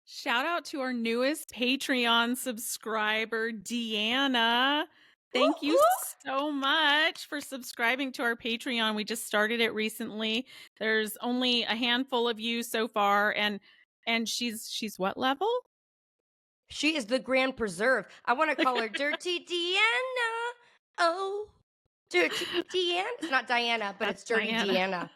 Shout out to our newest Patreon subscriber, Deanna. Thank you so much for subscribing to our Patreon. We just started it recently. There's only a handful of you so far, and she's what level? She is the Grand Preserve. I want to call her Dirty Deanna. Oh, Dirty Deanna. It's not Diana, but it's Dirty Deanna.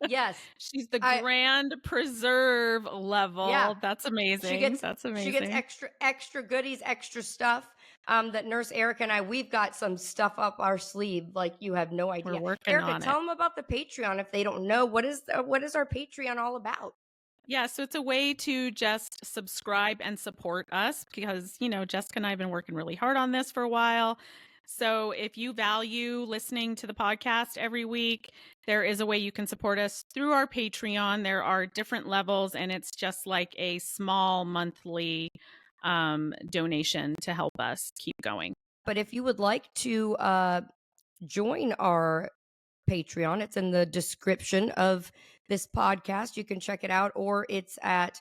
Yes. She's the Grand Preserve level. Yeah. That's amazing. That's amazing. She gets extra goodies, extra stuff. That Nurse Erica and I, we've got some stuff up our sleeve like you have no idea. We're working Erica, on tell them about the Patreon if they don't know. What is our Patreon all about? Yeah, so it's a way to just subscribe and support us because, Jessica and I have been working really hard on this for a while. So if you value listening to the podcast every week, there is a way you can support us through our Patreon. There are different levels, and it's just like a small monthly donation to help us keep going. But if you would like to join our Patreon, it's in the description of this podcast. You can check it out, or it's at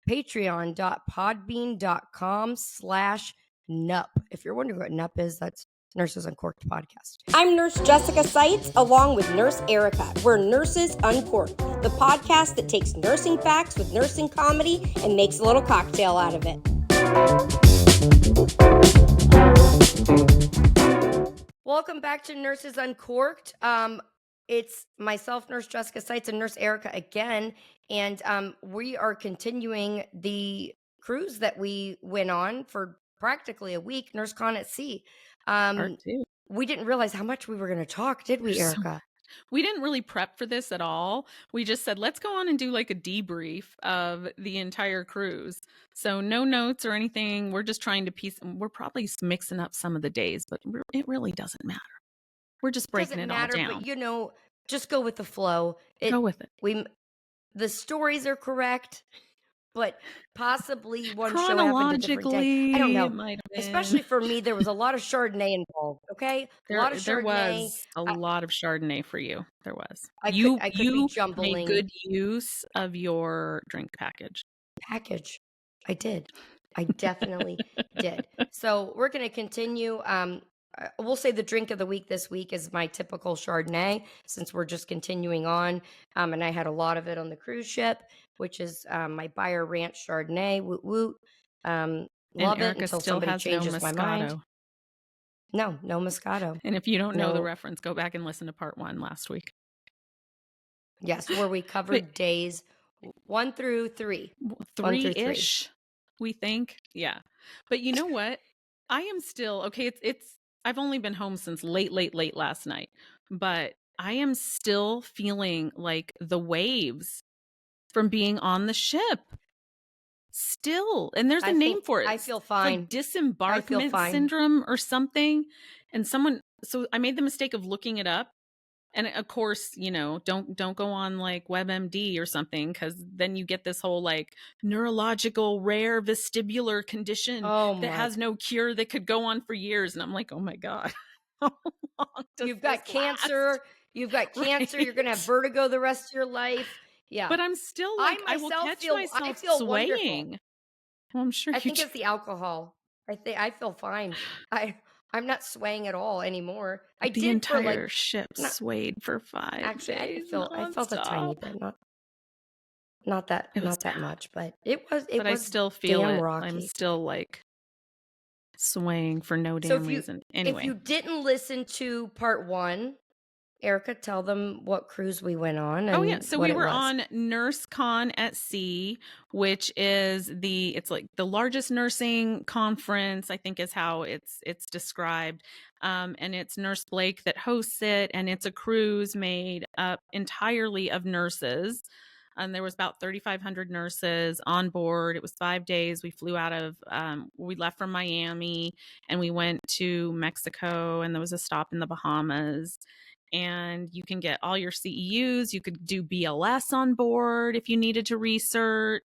patreon.podbean.com/NUP. If you're wondering what NUP is, that's Nurses Uncorked podcast. I'm Nurse Jessica Seitz, along with Nurse Erica. We're Nurses Uncorked, the podcast that takes nursing facts with nursing comedy and makes a little cocktail out of it. Welcome back to Nurses Uncorked. It's myself, Nurse Jessica Seitz, and Nurse Erica again, and we are continuing the cruise that we went on for practically a week, NurseCon at Sea. Part two. We didn't realize how much we were going to talk, did we, Erica? We didn't really prep for this at all. We just said, let's go on and do like a debrief of the entire cruise. So no notes or anything. We're just trying to we're probably mixing up some of the days, but it really doesn't matter. We're just breaking it all down. But just go with the flow. Go with it. The stories are correct, but possibly one show happened a different day. I don't know. Especially for me, there was a lot of Chardonnay involved. Okay, there was a lot of Chardonnay for you. There was. You made good use of your drink package. I did. I definitely did. So we're going to continue. We'll say the drink of the week this week is my typical Chardonnay, since we're just continuing on. And I had a lot of it on the cruise ship, which is my Bayer Ranch Chardonnay. Woot woot. Love it until somebody changes my mind. No Moscato. And if you don't know the reference, go back and listen to part 1 last week. Yes, where we covered days 1 through 3. 3-ish, we think. Yeah. But you know what? I am still, okay, I've only been home since late last night, but I am still feeling like the waves from being on the ship. Still. And there's a name for it. I feel fine. Like disembarkment syndrome or something. And so I made the mistake of looking it up. And of course, don't go on like WebMD or something, because then you get this whole like neurological rare vestibular condition that has no cure, that could go on for years. And I'm like, oh my God. You've got cancer. You've got cancer. Right. You're going to have vertigo the rest of your life. Yeah. But I'm still like, I will catch myself swaying. Well, I'm sure I think it's the alcohol. I feel fine. I'm not swaying at all anymore. The entire ship swayed for 5 actually, days. I felt a tiny bit, not that much, but it was. But I still feel it. Rocky. I'm still like swaying for no damn reason. Anyway, if you didn't listen to part 1, Erica, tell them what cruise we went on. And so we were on NurseCon at Sea, which is it's like the largest nursing conference, I think is how it's described. And it's Nurse Blake that hosts it, and it's a cruise made up entirely of nurses. And there was about 3,500 nurses on board. It was 5 days. We flew we left from Miami and we went to Mexico, and there was a stop in the Bahamas. And you can get all your CEUs. You could do BLS on board if you needed to recert,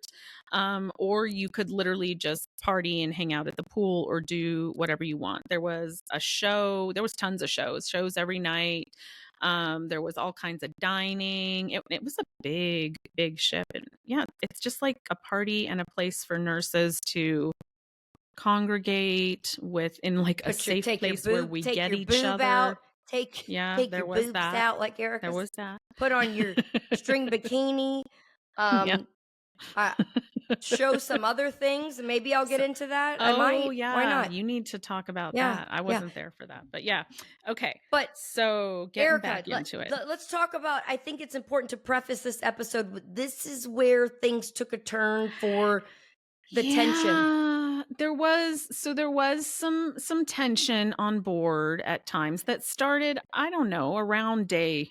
or you could literally just party and hang out at the pool or do whatever you want. There was a show. There was tons of shows every night. There was all kinds of dining. It was a big, big ship. And yeah, it's just like a party and a place for nurses to congregate with in like a safe place where we get each other. Out, take there your was boobs that. out, like There Erica. was that. Put on your string bikini. Yeah. Show some other things. Maybe I'll get into that. I might. Yeah. Why not? You need to talk about Yeah, that. I wasn't there for that, but yeah. Okay. But so getting Erica, back into it. Let's talk about, I think it's important to preface this episode with, this is where things took a turn for the tension. There was some tension on board at times that started, I don't know, around day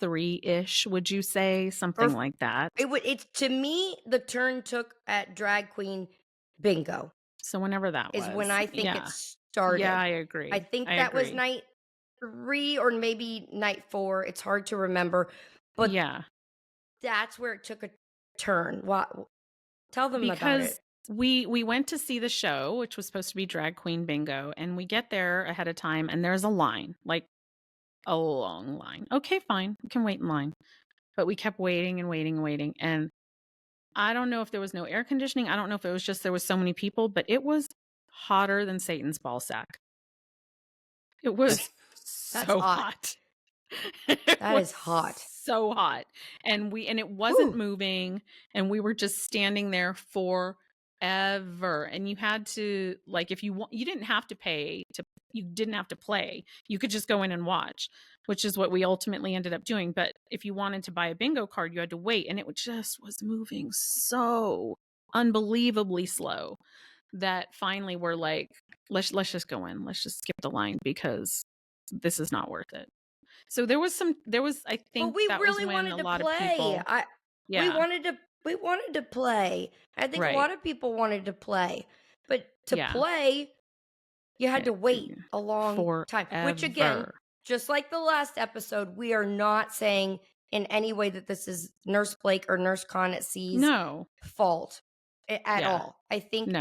3-ish, would you say? Something like that. It's to me, the turn took at drag queen bingo. So whenever that is when I think it started. Yeah, I agree. I think that was night 3 or maybe night 4. It's hard to remember, but yeah, that's where it took a turn. Tell them about it. We went to see the show, which was supposed to be drag queen bingo, and we get there ahead of time, and there's a line, like a long line. Okay, fine, we can wait in line, but we kept waiting and waiting and waiting, and I don't know if there was no air conditioning. I don't know if it was just there was so many people, but it was hotter than Satan's ball sack. It was so hot. That is hot. So hot. And it wasn't moving, and we were just standing there forever. And you had to, like, if you didn't have to you didn't have to play. You could just go in and watch, which is what we ultimately ended up doing. But if you wanted to buy a bingo card, you had to wait, and it just was moving so unbelievably slow that finally we're like, let's just go in. Let's just skip the line because this is not worth it. So there was I think, but we that really was when wanted a lot play. Of people. We wanted to play. I think a lot of people wanted to play, but to play, you had to wait a long time. Which again, just like the last episode, we are not saying in any way that this is Nurse Blake or NurseCon at Sea's fault at all. I think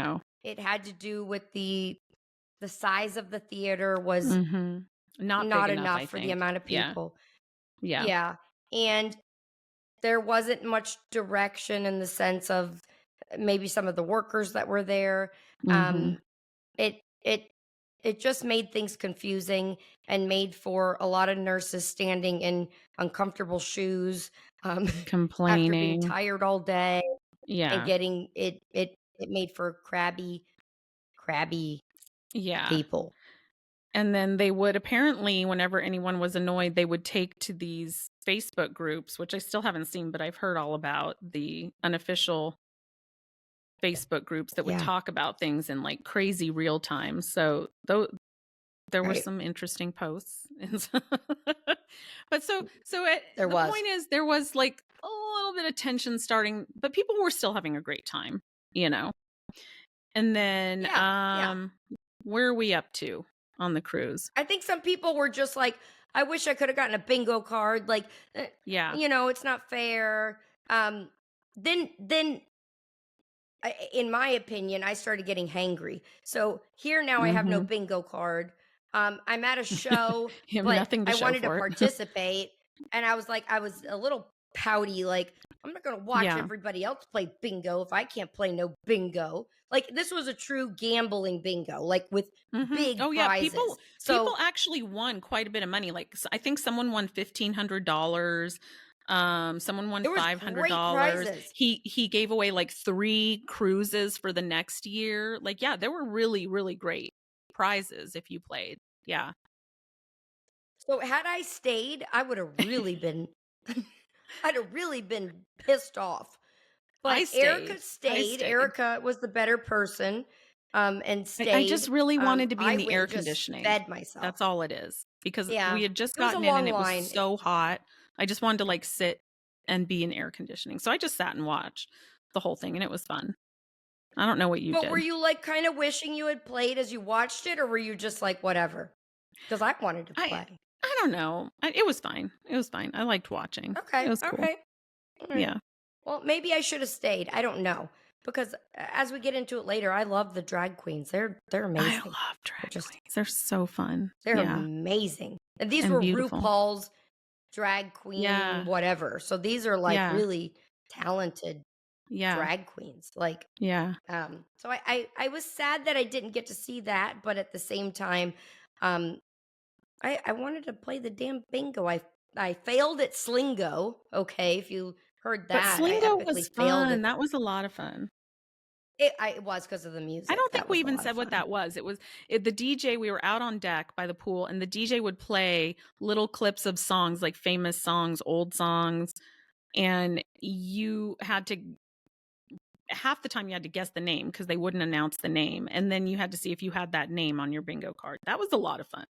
it had to do with the size of the theater was not enough for the amount of people. Yeah. And there wasn't much direction in the sense of maybe some of the workers that were there. It just made things confusing and made for a lot of nurses standing in uncomfortable shoes, complaining, after being tired all day. And getting it made for crabby people. And then they would apparently, whenever anyone was annoyed, they would take to these Facebook groups, which I still haven't seen, but I've heard all about, the unofficial Facebook groups that would talk about things in like crazy real time. So there were some interesting posts. But the point is, there was like a little bit of tension starting, but people were still having a great time, you know. And then where are we up to on the cruise? I think some people were just like, I wish I could have gotten a bingo card. Like, you know, it's not fair. Then in my opinion, I started getting hangry. So here now I have no bingo card. I'm at a show, but I wanted to participate. And I was like, I was a little pouty, like, I'm not going to watch everybody else play bingo if I can't play no bingo. Like, this was a true gambling bingo, like with big prizes. People actually won quite a bit of money. Like, I think someone won $1,500. Someone won $500. He gave away like 3 cruises for the next year. Like, there were really, really great prizes if you played. Yeah. So had I stayed, I would have really been I'd have really been pissed off. But Erica stayed. Erica was the better person, and stayed. I just really wanted to be in the air conditioning. Fed myself. That's all it is. Because we had just gotten in and it was so hot. I just wanted to like sit and be in air conditioning. So I just sat and watched the whole thing, and it was fun. I don't know what you did. But were you like kind of wishing you had played as you watched it, or were you just like, whatever? Because I wanted to play. I don't know. It was fine. It was fine. I liked watching. Okay. It was cool. Okay. Right. Yeah. Well, maybe I should have stayed. I don't know. Because as we get into it later, I love the drag queens. They're amazing. I love drag queens. They're so fun. They're amazing. And these were beautiful. RuPaul's drag queen, Yeah. whatever. So these are like Yeah. really talented Yeah. drag queens. Like, Yeah. so I was sad that I didn't get to see that, but at the same time, um, I wanted to play the damn bingo. I failed at Slingo. Okay, if you heard But that, I Slingo epically was failed fun. at That was a lot of fun. it was because of the I music. don't That think we was a even lot of said what fun. that was. It was the DJ. We were out on deck by the pool, and the DJ would play little clips of songs, like famous songs, old songs, and you had to half the time you had to guess the name because they wouldn't announce the name, and then you had to see if you had that name on your bingo card. That was a lot of fun.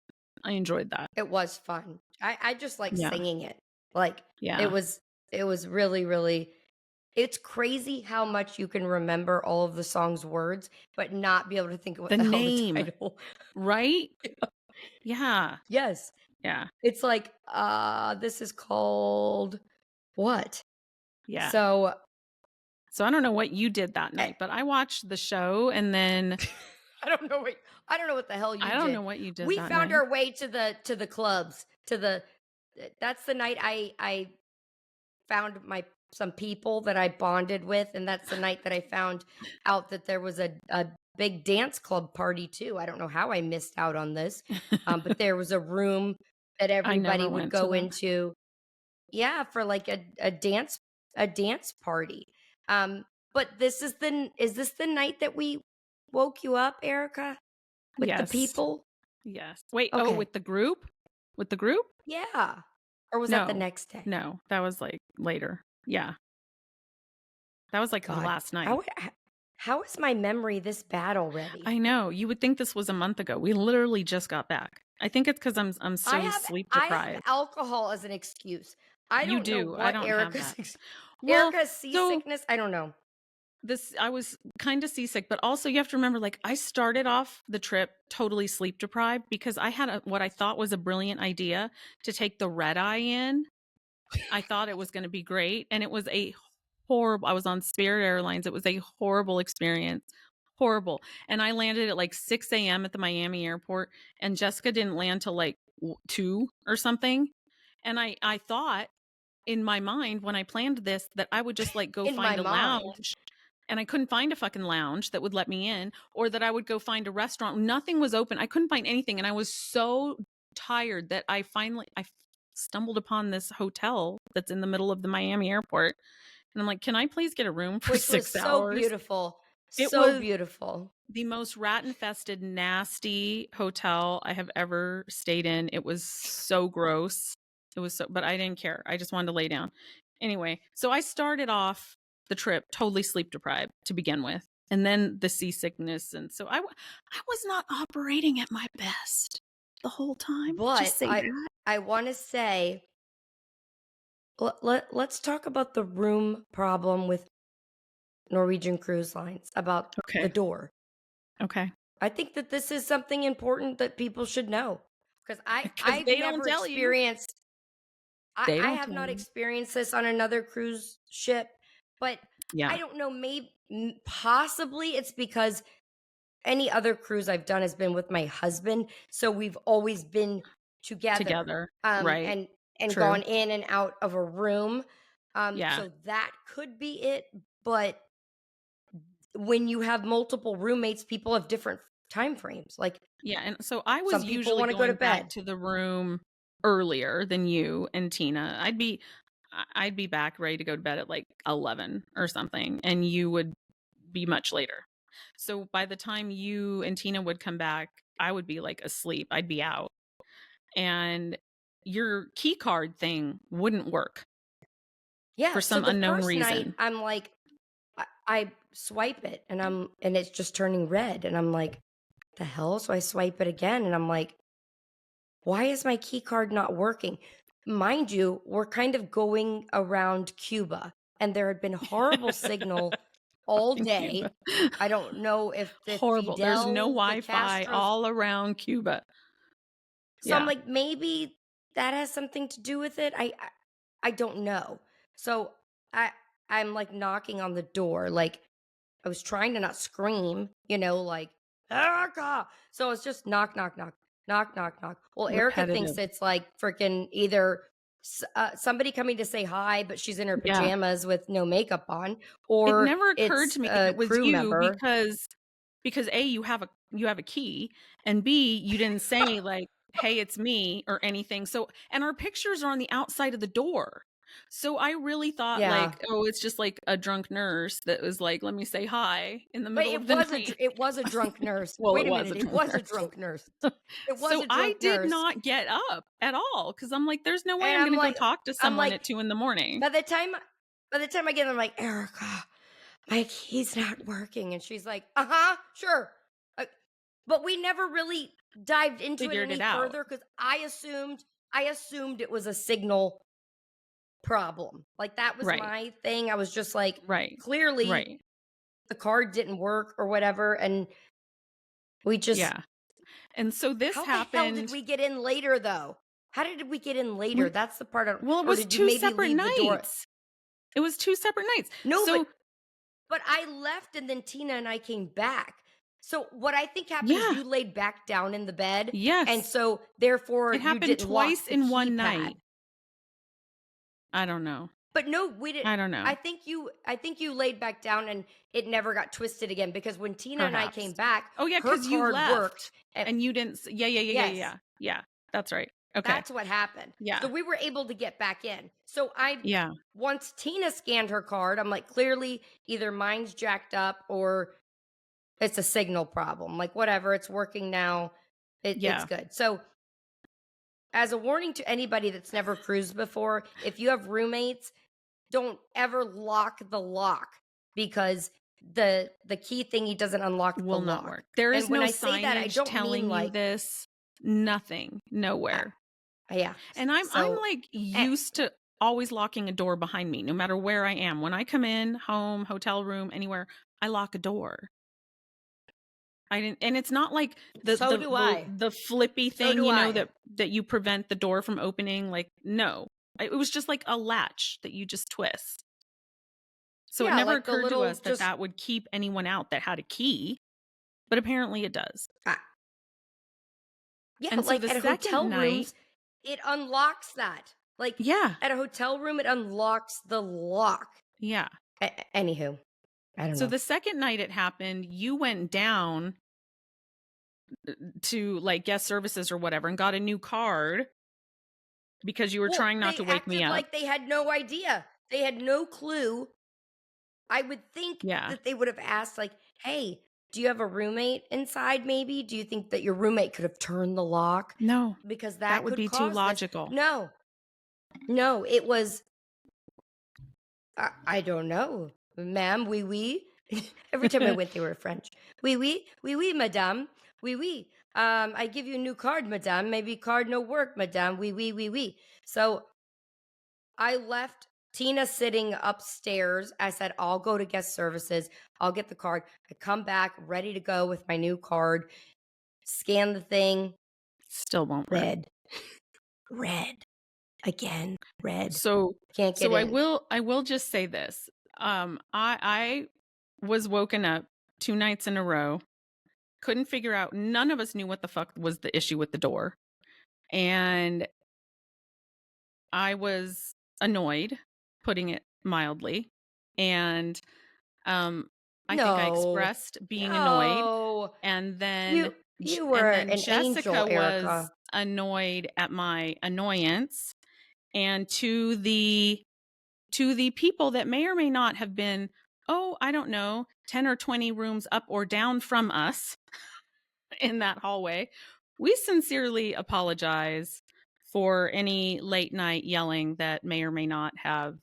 I enjoyed that. It was fun. I just like Yeah. singing it. Like Yeah. it was really, really it's crazy how much you can remember all of the song's words, but not be able to think of what The the hell the name, title. right? Yeah. Yes. Yeah. It's like, this is called what? Yeah. So So I don't know what you did that eh, night, but I watched the show and then I don't know what the hell you I don't did. know what you did We that found night. our way to the clubs, to the that's the night I found my some people that I bonded with, and that's the night that I found out that there was a big dance club party too. I don't know how I missed out on this, but there was a room that I everybody never would went to go that. into, yeah, for like a dance party. But is this the night that we woke you up, Erica, with the Yes. people? Yes. Wait, oh, Okay, with the group? With the group? yeah, or was that the No. next day? No, that was like later. Yeah. That was like the God, last night. how is my memory this bad already? I know. You would think this was a month ago. We literally just got back. I think it's because I'm so sleep I have deprived. alcohol as an excuse. I You don't know do. I what don't have Erica's that. Well, Erica's so seasickness. I don't know. this I was kind of seasick, but also you have to remember, like, I started off the trip totally sleep deprived because I had what I thought was a brilliant idea to take the red eye in. I thought it was going to be great, and it was a horrible. I was on Spirit Airlines. It was a horrible experience. Horrible. And I landed at like 6 a.m. at the Miami airport, and Jessica didn't land till like 2 or something. And I thought in my mind when I planned this that I would just like go In my find a mind, lounge, and I couldn't find a fucking lounge that would let me in, or that I would go find a restaurant. Nothing was open. I couldn't find anything, and I was so tired that I stumbled upon this hotel that's in the middle of the Miami airport, and I'm like, "Can I please get a room for which was 6 so hours?" beautiful, It so was beautiful. the most rat-infested, nasty hotel I have ever stayed in. It was so gross. It was so, but I didn't care. I just wanted to lay down. Anyway, so I started off the trip totally sleep deprived to begin with, and then the seasickness, and so I was not operating at my best the whole time. But Just say that. I want to say, let's talk about the room problem with Norwegian Cruise Lines, about the Okay. door. Okay. I think that this is something important that people should know, because Because I've they don't never tell you. experienced They I don't have tell not you. experienced this on another cruise ship, but I Yeah. don't know, maybe possibly it's because any other cruise I've done has been with my husband, so we've always been together, Together. Right. and True. gone in and out of a room. Yeah. So that could be it, but when you have multiple roommates, people have different time frames. Like Yeah, and so I was some people usually want to go to going back bed. to the room earlier than you and Tina. I'd be back ready to go to bed at like 11 or something, and you would be much later. So by the time you and Tina would come back, I would be like asleep. I'd be out. And your key card thing wouldn't work Yeah, for so some the unknown first night reason. I'm like I swipe it and it's just turning red and I'm like, the hell? So I swipe it again and I'm like, why is my key card not working? Mind you, we're kind of going around Cuba and there had been horrible signal all In Cuba. day. I don't know if the Horrible. There's no The Wi-Fi Castros. all around Cuba. So I'm Yeah. like, maybe that has something to do with it. I don't know. So I I'm like knocking on the door, like I was trying to not scream, like Erica. So it's just knock, knock, knock, knock, knock, knock. Well, Erica thinks Repetitive. it's like freaking either somebody coming to say hi, but she's in her Yeah. pajamas with no makeup on, It or never occurred it's to me that a it was crew you member. because A, you have a key, and B, you didn't say like, "Hey, it's me," or anything. So, and our pictures are on the outside of the door. So I really thought Yeah, like, "Oh, it's just like a drunk nurse that was like, let me say hi in the but middle of the night." it was a drunk nurse. Well, it Wait a was a minute, it drunk was a nurse. drunk nurse. It was So a I drunk did nurse, not get up at all because I'm like, "There's no way and I'm gonna go talk to I'm someone like, at 2 in the morning." by the time I get, I'm like, Erica, my key's not working, and she's like, sure. Uh, but we never really dived into it Figured any it out. further because I assumed it was a signal problem. Like that was Right. my thing. I was just like, Right. clearly Right. the card didn't work or whatever, and we just. Yeah. And so this How the hell did happened. we get in later though? How did we get in later? We That's the part. Well, it Or was did you 2 maybe separate leave the door? nights. It was 2 separate nights. No, So, but I left and then Tina and I came back. So what I think happened is yeah, you laid back down in the bed, and yes. so therefore It you happened didn't twice lock the in one keypad. night. I don't know. But no, we didn't. I don't know. I think you laid back down and it never got twisted again because when Tina and I came Perhaps. back, Oh, yeah, her because you card worked. left and you didn't yeah, yeah, yeah, yeah, Yes, yeah. Yeah, that's right. Okay. that's what happened. So Yeah. we were able to get back in. So I Yeah. once Tina scanned her card, I'm like, clearly either mine's jacked up or it's a signal problem. Like whatever, it's working now. It's Yeah. good. So as a warning to anybody that's never cruised before, if you have roommates, don't ever lock the lock because the key thingy doesn't unlock the Will not lock. work. There is And when no I say that, I signage don't mean telling you like, this. Nothing. uh, Nowhere. yeah. And I'm So like eh, used to always locking a door behind me no matter where I am. When I come in, home, hotel room, anywhere, I lock a door. I didn't, and it's not like the so the do the, I. the flippy So thing, do I. that you prevent the door from opening. Like, no. It was just like a latch that you just twist. So it Yeah, never like the occurred to little us that just that would keep anyone out that had a key, but apparently it does. uh, yeah, And so like the at second hotel night, rooms, it unlocks that. Like yeah, at a hotel room, it unlocks the lock. yeah. Anywho, I don't So know. the second night it happened, you went down to like guest services or whatever and got a new card because you were Well, trying not they to wake me acted up. like they had no idea. They had no clue. I would think Yeah. that they would have asked, like, hey, do you have a roommate inside, maybe? Do you think that your roommate could have turned the lock? No, Because that that would could be too cause this. logical. No, no, it was, I don't know, ma'am, oui, oui. Every time I went, they were French. Oui, oui, oui, oui, madame, oui, oui. I give you a new card, madame. Maybe card no work, madame. Oui, oui, oui, oui. So I left Tina sitting upstairs. I said, I'll go to guest services. I'll get the card. I come back ready to go with my new card, scan the thing. Still won't work. Red, red, again, red. So Can't get in. I will just say this. I was woken up 2 nights in a row. Couldn't figure out, none of us knew what the fuck was the issue with the door. And I was annoyed, putting it mildly. And I think I No, expressed being annoyed. no. And You then you were an Jessica angel, was Erica. annoyed at my annoyance. And to the people that may or may not have been, oh, I don't know, 10 or 20 rooms up or down from us in that hallway, we sincerely apologize for any late night yelling that may or may not have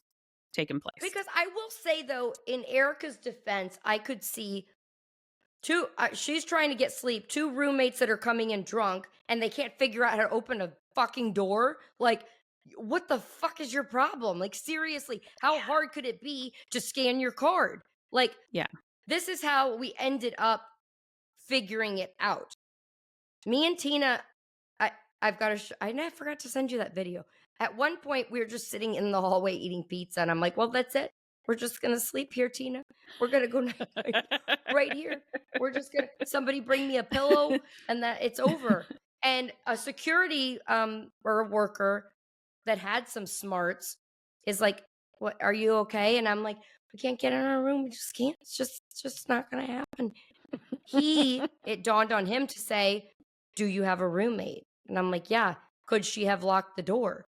taken place. Because I will say though, in Erica's defense, I could see two. She's trying to get sleep. Two roommates that are coming in drunk, and they can't figure out how to open a fucking door. Like, what the fuck is your problem? Like, seriously, how hard could it be to scan your card? Like, Yeah. this is how we ended up figuring it out. Me and Tina, I've got to. I forgot to send you that video. At one point, we were just sitting in the hallway eating pizza, and I'm like, "Well, that's it. We're just gonna sleep here, Tina. We're gonna go right here. We're just gonna somebody bring me a pillow, and that it's over." And a security or a worker that had some smarts is like, "What, are you okay?" And I'm like, "We can't get in our room. We just can't. It's just not gonna happen." It dawned on him to say, "Do you have a roommate?" And I'm like, "Yeah." "Could she have locked the door?"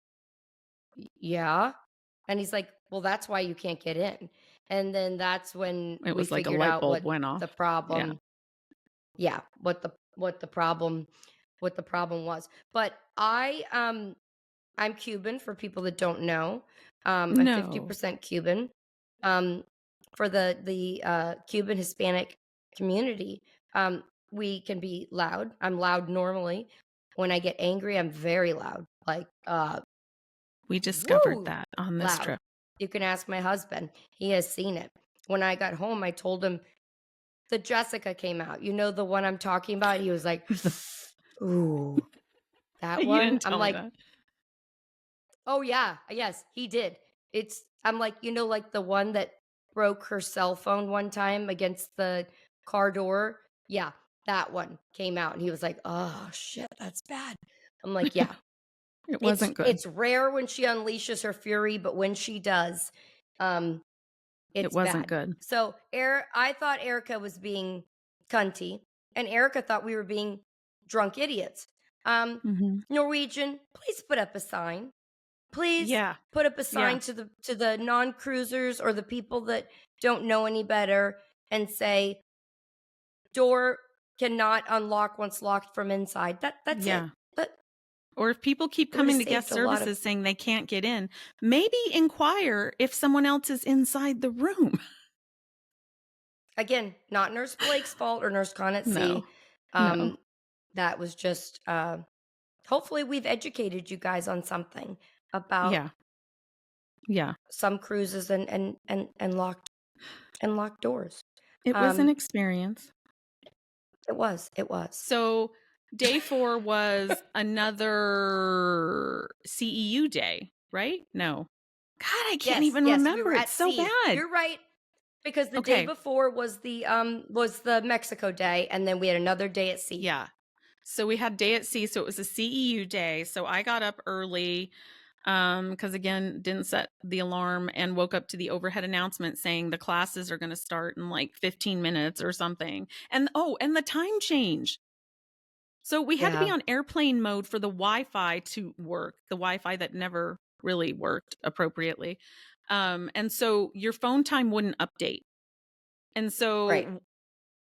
Yeah." And he's like, "Well, that's why you can't get in." And then that's when It we was like a figured light out bulb what went the off. Yeah. problem, yeah, what the problem was. But I'm Cuban for people that don't know. I'm No. 50% Cuban. Um, for the Cuban Hispanic community, um, we can be loud. I'm loud normally. When I get angry, I'm very loud. Like We discovered woo that on this loud. trip. You can ask my husband. He has seen it. When I got home, I told him the Jessica came out. You know the one I'm talking about? He was like, "Ooh, that You one?" didn't I'm tell me like, that. "Oh yeah, yes, he did." I'm like, like the one that broke her cell phone one time against the car door? Yeah, that one came out and he was like, "Oh shit, that's bad." I'm like, "Yeah, It it's wasn't good. it's rare when she unleashes her fury, but when she does, um It it's wasn't bad." good. So, I thought Erica was being cunty, and Erica thought we were being drunk idiots. Um, Mhm. Norwegian, please put up a sign. Please Yeah. put up a Yeah. sign to the non-cruisers or the people that don't know any better and say, "Door cannot unlock once locked from inside." That's it. Yeah. But Or if people keep it would have coming to guest saved a lot of, services saying they can't get in, maybe inquire if someone else is inside the room. again, not Nurse Blake's fault or NurseCon at No. Sea. No. Um, that was just hopefully we've educated you guys on something about Yeah. Yeah. some cruises and locked doors. It was an Um, experience. it was. So day 4 was another CEU day, right? No. God, I can't Yes, even yes, we remember. were It's at so sea. bad. You're right, because the day Okay. before was the Mexico day, and then we had another day at sea. Yeah. So we had day at sea, so it was a CEU day. So I got up early because again, didn't set the alarm and woke up to the overhead announcement saying the classes are going to start in like 15 minutes or something. And and the time change. So we had to be Yeah, on airplane mode for the Wi-Fi to work, the Wi-Fi that never really worked appropriately. And so your phone time wouldn't update. And right. so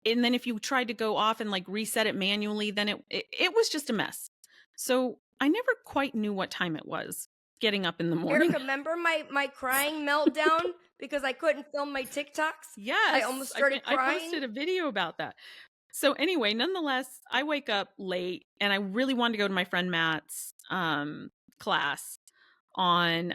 and then if you tried to go off and like reset it manually, then it was just a mess. So I never quite knew what time it was getting up in the morning. Erica, remember my crying meltdown because I couldn't film my TikToks? I Yes, almost started I crying. posted a video about that. So anyway, nonetheless, I wake up late and I really wanted to go to my friend Matt's class on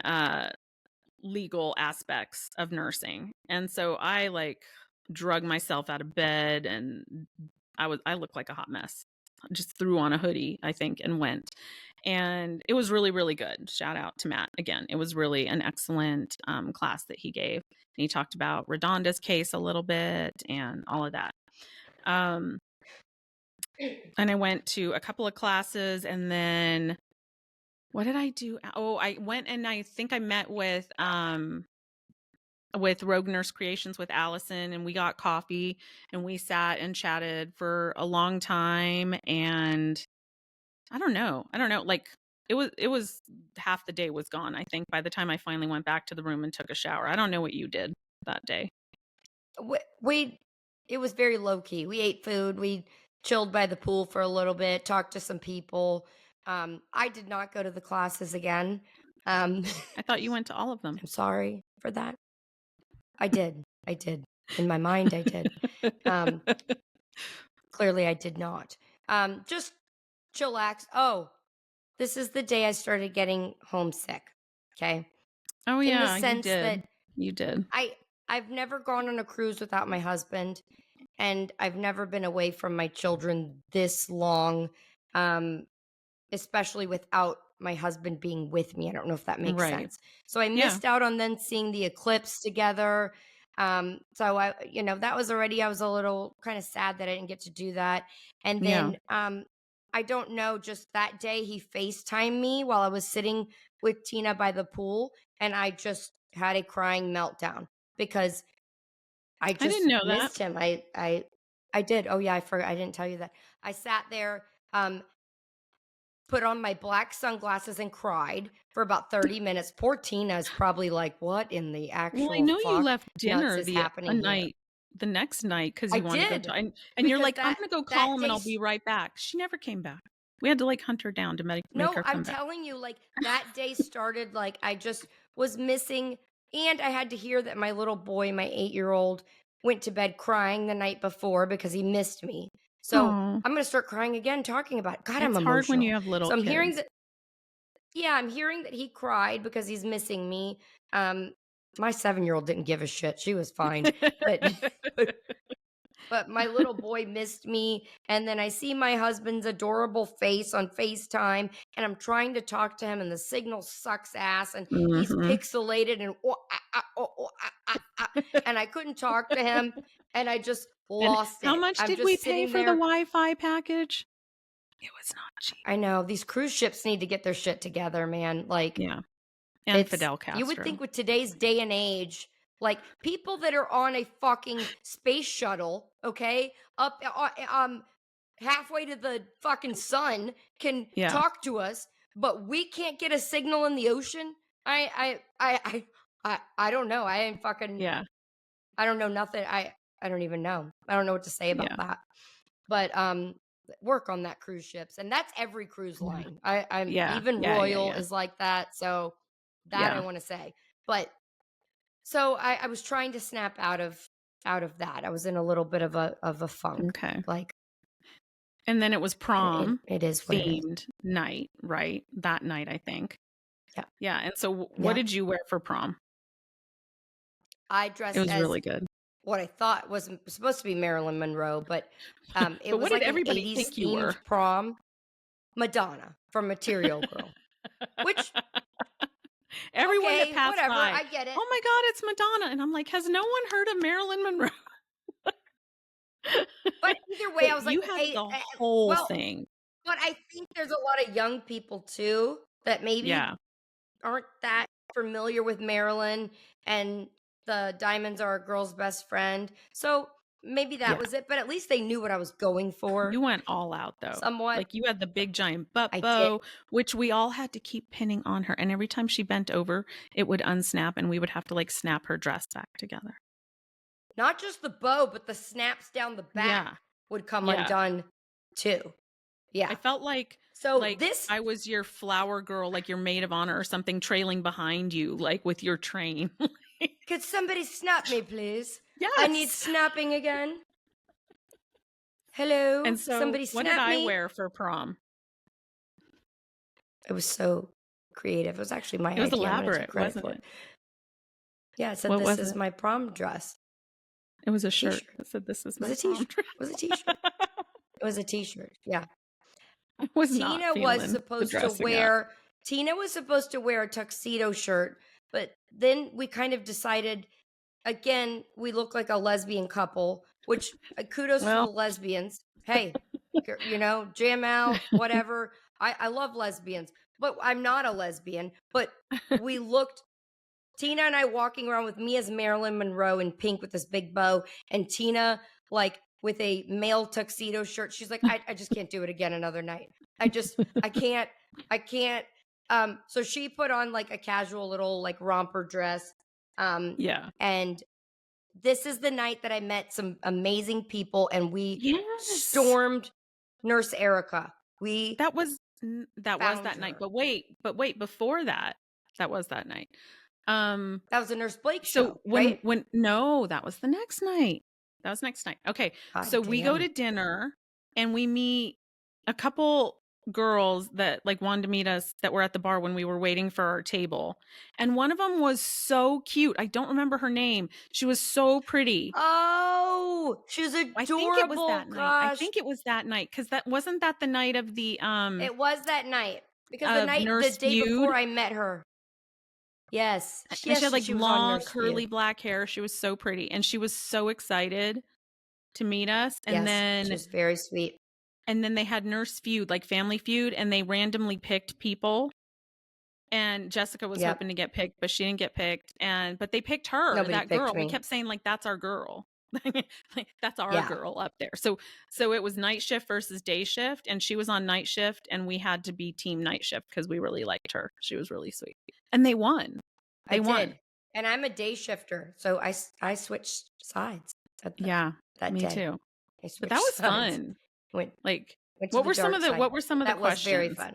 legal aspects of nursing. And so I like drug myself out of bed and I looked like a hot mess. Just threw on a hoodie, I think, and went. And it was really, really good. Shout out to Matt again. It was really an excellent class that he gave. And he talked about Redonda's case a little bit and all of that. And I went to a couple of classes and then what did I do? Oh, I went and I think I met with Rogue Nurse Creations with Allison and we got coffee and we sat and chatted for a long time and I don't know. Like it was half the day was gone, I think, by the time I finally went back to the room and took a shower. I don't know what you did that day. We it was very low key. We ate food. We chilled by the pool for a little bit. Talked to some people. I did not go to the classes again. Um, I thought you went to all of them. I'm sorry for that. I did. I did. In my mind, I did. Um, clearly, I did not. Just chillax. Oh, this is the day I started getting homesick. Okay. Oh In the yeah, you sense did. that You did. I've never gone on a cruise without my husband, and I've never been away from my children this long, um, especially without my husband being with me. I don't know if that makes Right. sense. So I Yeah. missed out on then seeing the eclipse together. So that was already, I was a little kind of sad that I didn't get to do that. And Yeah. then I don't know, just that day he FaceTimed me while I was sitting with Tina by the pool, and I just had a crying meltdown because I I just didn't know that. missed him. I did. Oh yeah, I forgot. I didn't tell you that. I sat there, put on my black sunglasses and cried for about 30 minutes. Poor Tina is probably like, what in the Well, I actual know you fuck left nuts dinner is happening here? the next night because I you wanted to go did to, and you're because like, I'm gonna go that call him and day. I'll be right back. She never came back. We had to like hunt her down to make No, her I'm come back. telling you, like that day started like I just was missing, and I had to hear that my little boy, my 8-year-old, went to bed crying the night before because he missed me. So Oh, I'm gonna start crying again talking about it. God, I'm it's hard when you emotional. have little So I'm hearing kids. that. Yeah, I'm hearing that he cried because he's missing me. My 7-year-old didn't give a shit. She was fine, but but my little boy missed me. And then I see my husband's adorable face on FaceTime, and I'm trying to talk to him, and the signal sucks ass, and he's Mm-hmm. pixelated and and I couldn't talk to him, and I just And lost how it. much I'm did we just pay sitting for the there. Wi-Fi package? It was not cheap. I know these cruise ships need to get their shit together, man. Like, Yeah, and it's, Fidel you would Castro. think with today's day and age, like people that are on a fucking space shuttle, okay, up halfway to the fucking sun can Yeah, talk to us, but we can't get a signal in the ocean. I don't know. I ain't fucking. yeah, I don't know nothing. I don't even know. I don't know what to say about yeah, that. But work on that cruise ships, and that's every cruise yeah, line. I'm yeah, even yeah, yeah, Royal yeah, is like that. So that I yeah. want to say. But so I was trying to snap out of that. I was in a little bit of a funk. Okay. Like, And then it was prom it is what it is. themed night, right? That night, I think. Yeah. Yeah. And so, what Yeah. did you wear for prom? I It dressed was as really good. what I thought was supposed to be Marilyn Monroe, but it But was what did like an everybody 80s think you themed were? prom. Madonna from Material Girl. Which, Everyone that okay, passed whatever. by, I get it. oh my God, it's Madonna. And I'm like, has no one heard of Marilyn Monroe? But either way, I But was like, you had okay, the whole well, thing. but I think there's a lot of young people too that maybe Yeah. aren't that familiar with Marilyn, and the diamonds are a girl's best friend. So maybe that Yeah. was it, but at least they knew what I was going for You went all out though. somewhat. Like you had the big giant butt I did. bow, which we all had to keep pinning on her. And every time she bent over, it would unsnap and we would have to like snap her dress back together. Not just the bow, but the snaps down the back Yeah. would come Yeah. undone too. Yeah. I felt like So this, I was your flower girl, like your maid of honor or something trailing behind you, like with your train. could somebody snap me, please? Yes. I need snapping again. Hello? And so Somebody what did snap I me? wear for prom? It was so creative. It was actually my It was idea. I'm gonna take elaborate, credit wasn't for it? it. Yeah, it said What this was is it? my prom dress. It was a shirt T-shirt. that said, "This is It was my a prom t-shirt. dress." It was a t-shirt. It was a t-shirt. Yeah. I was not Tina was feeling the supposed to dressing up. wear Tina was supposed to wear a tuxedo shirt, but then we kind of decided again, we look like a lesbian couple, which kudos to the Well, lesbians. Hey, you know, jam out, whatever. I love lesbians, but I'm not a lesbian. But we looked, Tina and I walking around with me as Marilyn Monroe in pink with this big bow, and Tina like with a male tuxedo shirt. She's like, I just can't do it again another night. I can't. So she put on like a casual little like romper dress. yeah. And this is the night that I met some amazing people, and we Yes. stormed Nurse Erica. That was that found night. her. But wait, before that. That was that night. That was a Nurse Blake So show, right? no, that was the next night. That was next night. Okay. God So we go damn. to dinner and we meet a couple girls that like wanted to meet us that were at the bar when we were waiting for our table. And one of them was so cute. I don't remember her name. She was so pretty. Oh, she's adorable. I think it was that night. I Gosh. think it was that night because that wasn't that the night of the It was that night because the Nurse day Feud? before I met her. Yes, And she had like she was on long Nurse curly Feud. black hair. She was so pretty and she was so excited to meet us. And Yes, then she was very sweet. And then they had Nurse Feud, like Family Feud, and they randomly picked people. And Jessica was hoping to get picked, but she didn't get picked. But they picked her, Nobody that picked girl. me. We kept saying, like, that's our girl. Like, that's our Yeah. girl up there. So it was night shift versus day shift, and she was on night shift, and we had to be team night shift because we really liked her. She was really sweet. And they won. They won. Did. And I'm a day shifter, so I switched sides. That me day. too. But that was fun. Went what were some of the questions? That was very fun.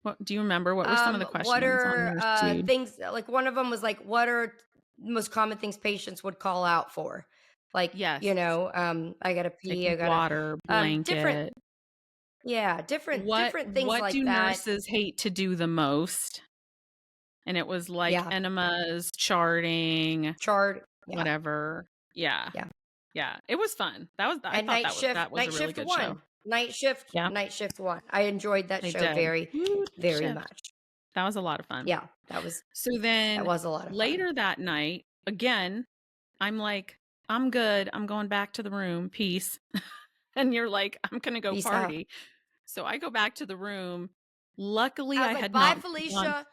What do you remember? What were some of the questions? What are things, like one of them was like, what are most common things patients would call out for? Like, yes. I gotta pee, I gotta water, blanket. different things what like that. What do nurses hate to do the most? And it was like enemas, charting, whatever. Yeah. It was fun. That was. I thought that was a really good show. Night shift 1. I enjoyed that show very, very much. That was a lot of fun. Yeah, that was. So then that was a lot of fun. Later that night, again, I'm like, I'm good. I'm going back to the room. Peace. And you're like, I'm gonna go party. Out. So I go back to the room. Luckily, I had bye, not Felicia. Gone.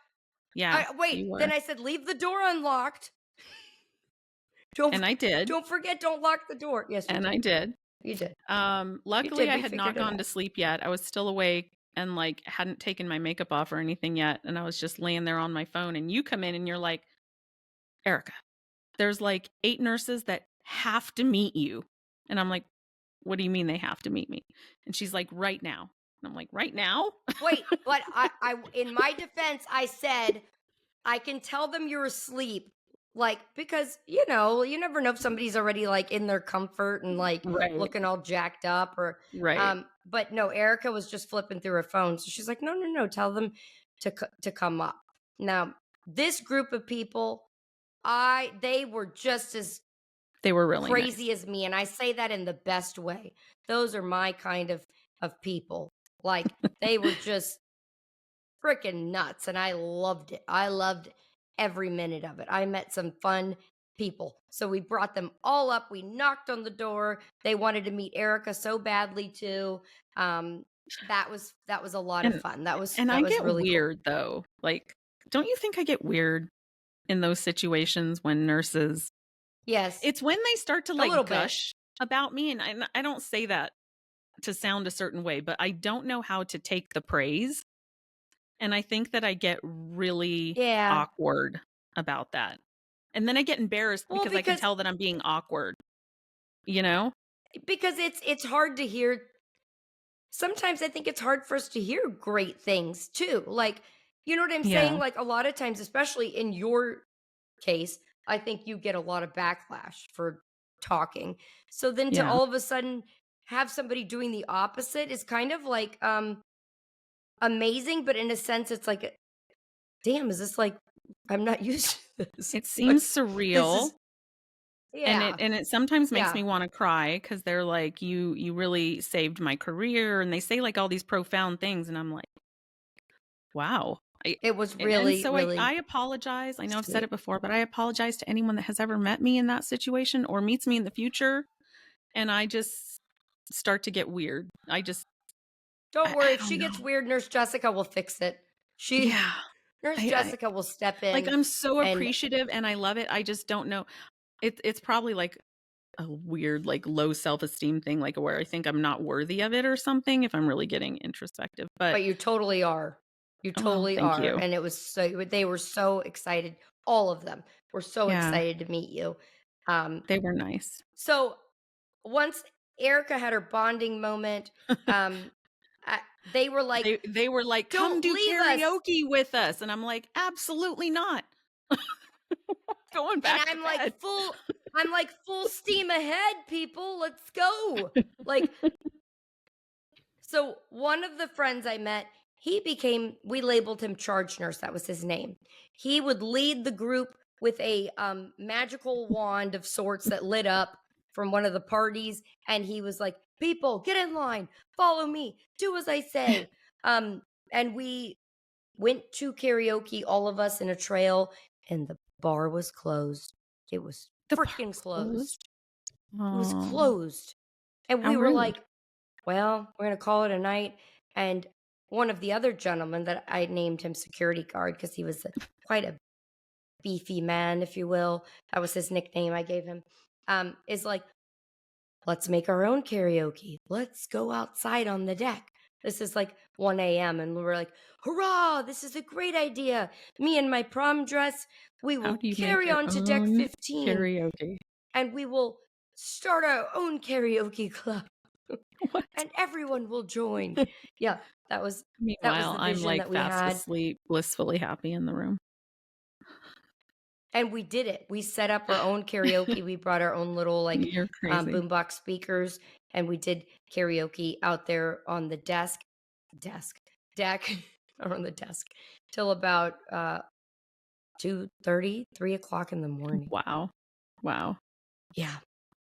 Yeah. Wait. Then I said, leave the door unlocked. And I did. Don't forget, don't lock the door. Yes, you did. I did. You did. Luckily, I had not gone to sleep yet. I was still awake and like hadn't taken my makeup off or anything yet. And I was just laying there on my phone. And you come in and you're like, Erica, there's like 8 nurses that have to meet you. And I'm like, what do you mean they have to meet me? And she's like, right now. And I'm like, right now? Wait, but I in my defense, I said, I can tell them you're asleep. Like, because, you never know if somebody's already like in their comfort and like looking all jacked up or, but no, Erica was just flipping through her phone. So she's like, no, tell them to come up. Now, this group of people, they were just as they were really crazy nice. as me. And I say that in the best way. Those are my kind of people. Like, they were just freaking nuts. And I loved it. I loved every minute of it. I met some fun people. So we brought them all up. We knocked on the door. They wanted to meet Erica so badly too. That was a lot of fun. That was really weird cool. Though. Like, don't you think I get weird in those situations when nurses? Yes. It's when they start to like gush about me, and I don't say that to sound a certain way, but I don't know how to take the praise. And I think that I get really awkward about that. And then I get embarrassed because I can tell that I'm being awkward, Because it's hard to hear. Sometimes I think it's hard for us to hear great things too. Like, you know what I'm saying? Like a lot of times, especially in your case, I think you get a lot of backlash for talking. So then to all of a sudden have somebody doing the opposite is kind of like, amazing, but in a sense it's like, damn, is this like, I'm not used to this. It seems surreal. And it sometimes makes me want to cry because they're like, you really saved my career, and they say like all these profound things, and I'm like, wow. It was really, and so really I apologize. I know I've said it before, but I apologize to anyone that has ever met me in that situation or meets me in the future. And I just start to get weird. Don't worry. If she gets weird, Nurse Jessica will fix it. Nurse Jessica will step in. Like, I'm so appreciative and I love it. I just don't know. It's probably like a weird, like low self-esteem thing, like where I think I'm not worthy of it or something if I'm really getting introspective. But you totally are. You totally are. You. And it was they were so excited. All of them were so excited to meet you. They were nice. So once Erica had her bonding moment, they were like, they were like, come do karaoke with us. And I'm like, absolutely not. Going back. And I'm like full steam ahead, people. Let's go. Like, so one of the friends I met, we labeled him Charge Nurse. That was his name. He would lead the group with a magical wand of sorts that lit up from one of the parties. And he was like, people, get in line, follow me, do as I say. And we went to karaoke, all of us in a trail, and the bar was closed. It was freaking closed. It was closed. And we were like, well, we're going to call it a night. And one of the other gentlemen that I named him security guard because he was quite a beefy man, if you will. That was his nickname I gave him. Is like, let's make our own karaoke. Let's go outside on the deck. This is like 1 a.m. and we're like, hurrah, this is a great idea. Me in my prom dress, we How will do you make carry your on to deck own 15 karaoke? and we will start our own karaoke club What? and everyone will join. Yeah, that was Meanwhile, the I'm vision like that we fast had. asleep, blissfully happy in the room. And we did it. We set up our own karaoke. We brought our own little like You're crazy. boombox speakers, and we did karaoke out there on the deck, or on the desk till about 2:30, 3 o'clock in the morning. Wow. Yeah,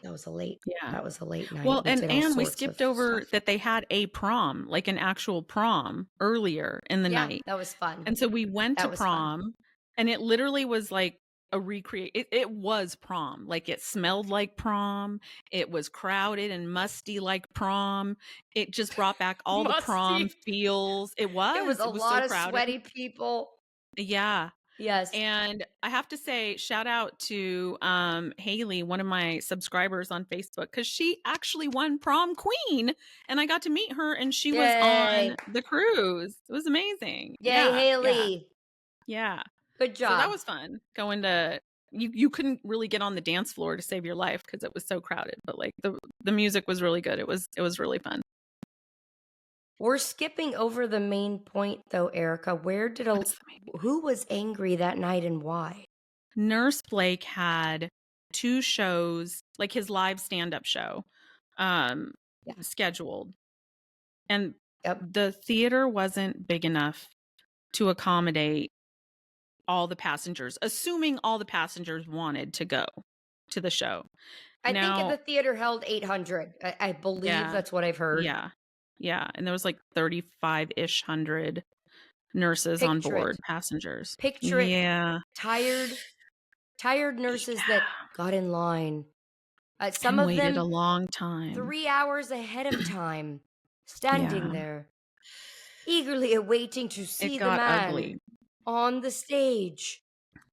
that was a late. Yeah. That was a late night. Well, We did all and we sorts skipped of over stuff. that they had a prom, like an actual prom earlier in the Yeah, night. that was fun. And so we went to That was fun. prom and it literally was like a it was prom. Like it smelled like prom. It was crowded and musty like prom. It just brought back all the prom Musty. feels. It It was a was so lot of crowded. sweaty people. Yeah. Yes. And I have to say, shout out to Haley, one of my subscribers on Facebook, because she actually won prom queen, and I got to meet her, and she was on Yay. the cruise. It was amazing. Yay, Haley. Yeah. Good So that job. was fun. Going to you couldn't really get on the dance floor to save your life because it was so crowded, but like the music was really good. It was really fun. We're skipping over the main point though, Erica. Who was angry that night and why? Nurse Blake had 2 shows, like his live stand-up show, scheduled. And Yep. the theater wasn't big enough to accommodate all the passengers, assuming all the passengers wanted to go to the show. I think the theater held 800. I believe that's what I've heard. Yeah. And there was like 35-ish hundred nurses on board, passengers. Picture it. Tired nurses that got in line. Some and of waited them a long time. 3 hours ahead of time, standing there, eagerly awaiting to see the man ugly. on the stage.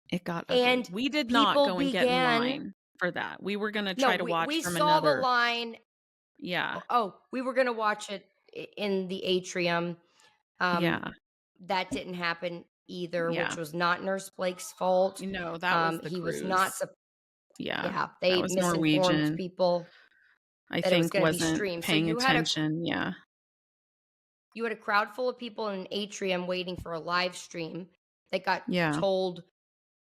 It got ugly. And we did not go and get in line for that. We were going to try to watch from another. We saw the line. Yeah. Oh, we were going to watch it in the atrium. That didn't happen either, which was not Nurse Blake's fault. No, that was the he cruise. was not. They was misinformed Norwegian. People. I think it was wasn't be streamed. paying So attention. You had a crowd full of people in an atrium waiting for a live stream. They got told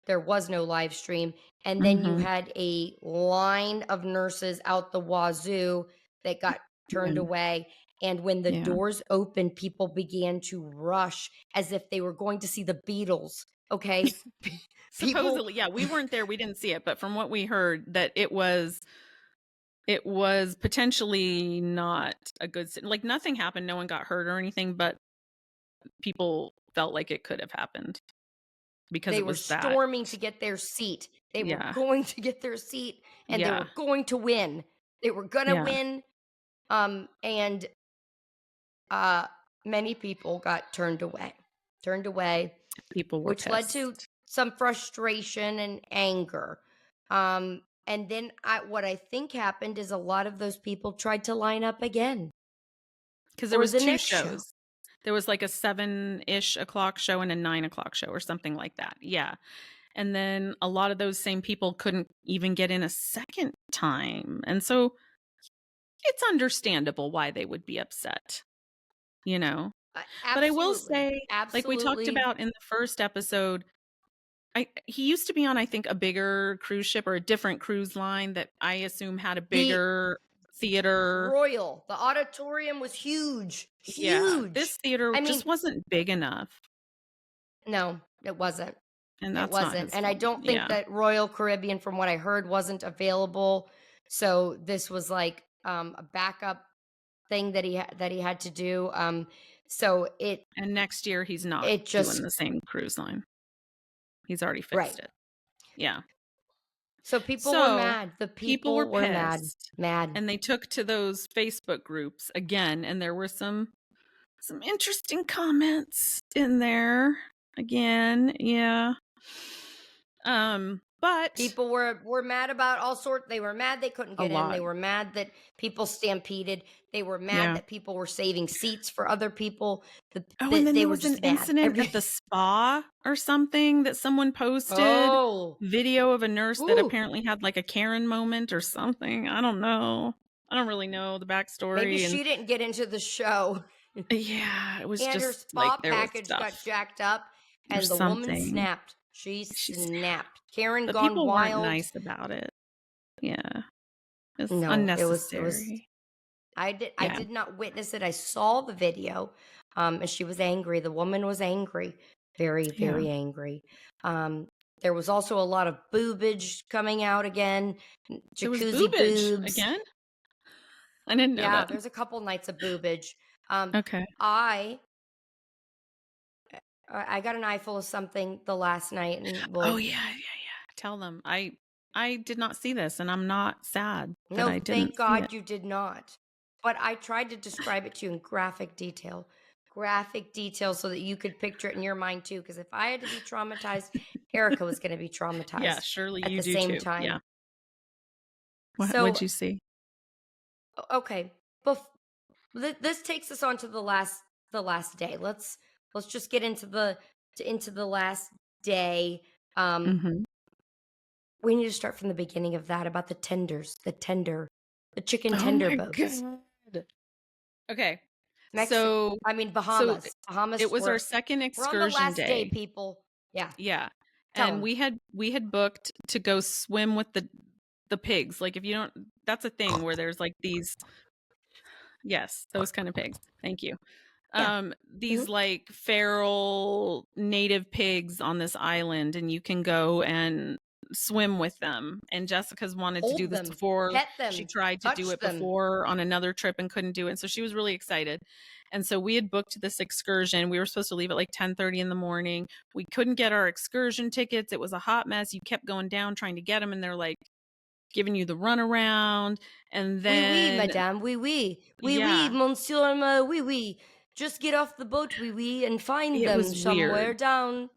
there was no live stream. And then you had a line of nurses out the wazoo that got turned away. And when the doors opened, people began to rush as if they were going to see the Beatles. Okay. Supposedly, we weren't there. We didn't see it. But from what we heard, that it was potentially not a good, like nothing happened. No one got hurt or anything, but people felt like it could have happened because they it was were storming to get their seat. They were going to get their seat and they were going to win. They were going to win. And many people got turned away. People were which pissed. led to some frustration and anger. And then what I think happened is a lot of those people tried to line up again. Because there was 2 shows. There was like a 7-ish o'clock show and a 9 o'clock show or something like that. Yeah. And then a lot of those same people couldn't even get in a second time. And so it's understandable why they would be upset, But I will say, like we talked about in the first episode, he used to be on, I think, a bigger cruise ship or a different cruise line that I assume had a bigger theater. Royal. The auditorium was huge. Yeah, this theater just wasn't big enough. No, it wasn't. And that's it wasn't. And I don't think that Royal Caribbean, from what I heard, wasn't available. So this was like a backup thing that he had to do. And next year he's not doing the same cruise line. He's already fixed it. Yeah. So people were So mad. The people were people were mad. pissed, Mad. and they took to those Facebook groups again, and there were some interesting comments in there again. Yeah. But People were mad about all sorts. They were mad they couldn't a get in. lot. They were mad that people stampeded. They were mad Yeah. that people were saving seats for other people. Oh, and then They there were was an just mad. incident at the spa or something that someone posted. Oh, Video of a nurse that ooh. apparently had like a Karen moment or something. I don't know. I don't really know the backstory. Maybe and she didn't get into the show. yeah, it was And her just like spa there was package stuff got jacked up, or and the woman something. snapped. She She snapped. Karen But gone people weren't wild. nice about it. Yeah, it's No, unnecessary. it was. I Yeah. did not witness it. I saw the video, and she was angry. The woman was angry, very, very angry. There was also a lot of boobage coming out again. There was Jacuzzi boobage boobs. again. I didn't know Yeah, that. there's a couple nights of boobage. Okay. I got an eyeful of something the last night, and Oh yeah. Tell them I did not see this, and I'm not sad that no, I didn't thank see God it. you did not. But I tried to describe it to you in graphic detail, so that you could picture it in your mind too. Because if I had to be traumatized, Erica was going to be traumatized. Yeah, surely at you the do same too. time. Yeah. So What'd you see? okay, this takes us on to the last day. Let's just get into the last day. Mm-hmm. We need to start from the beginning of that, about the chicken tender boats. God. Okay. Bahamas. So Bahamas. it was our second We're on the excursion last day, day. people. Yeah. Yeah. Tell And 'em. we had booked to go swim with the pigs. Like if you don't, that's a thing where there's like these, yes, those kind of pigs. Thank you. Yeah. These like feral native pigs on this island, and you can go and swim with them. And Jessica's wanted to do Hold this them, before. pet them, She tried to do touch it them. before on another trip and couldn't do it. And so she was really excited. And so we had booked this excursion. We were supposed to leave at like 10:30 in the morning. We couldn't get our excursion tickets. It was a hot mess. You kept going down trying to get them, and they're like giving you the runaround. And then Oui, madame. Oui, yeah, monsieur. Oui. Just get off the boat, oui, and find it them was somewhere weird. down.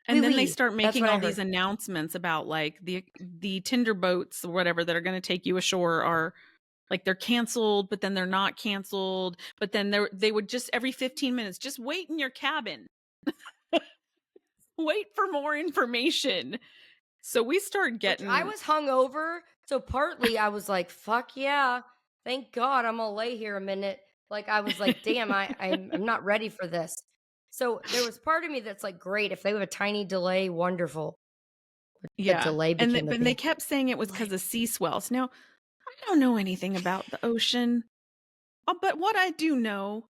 And then they Oui. start That's making what I all these heard. announcements about like the Tinder boats or whatever that are going to take you ashore are like they're canceled, but then they're not canceled. But then they would just every 15 minutes just wait in your cabin, wait for more information. So we start getting. Which I was hungover, so partly I was like, "Fuck yeah, thank God I'm gonna lay here a minute." Like I was like, "Damn, I'm not ready for this." So there was part of me that's like, "Great, if they have a tiny delay, wonderful." The Yeah, delay became a but they big kept saying it was delay. because of sea swells. Now I don't know anything about the ocean, but what I do know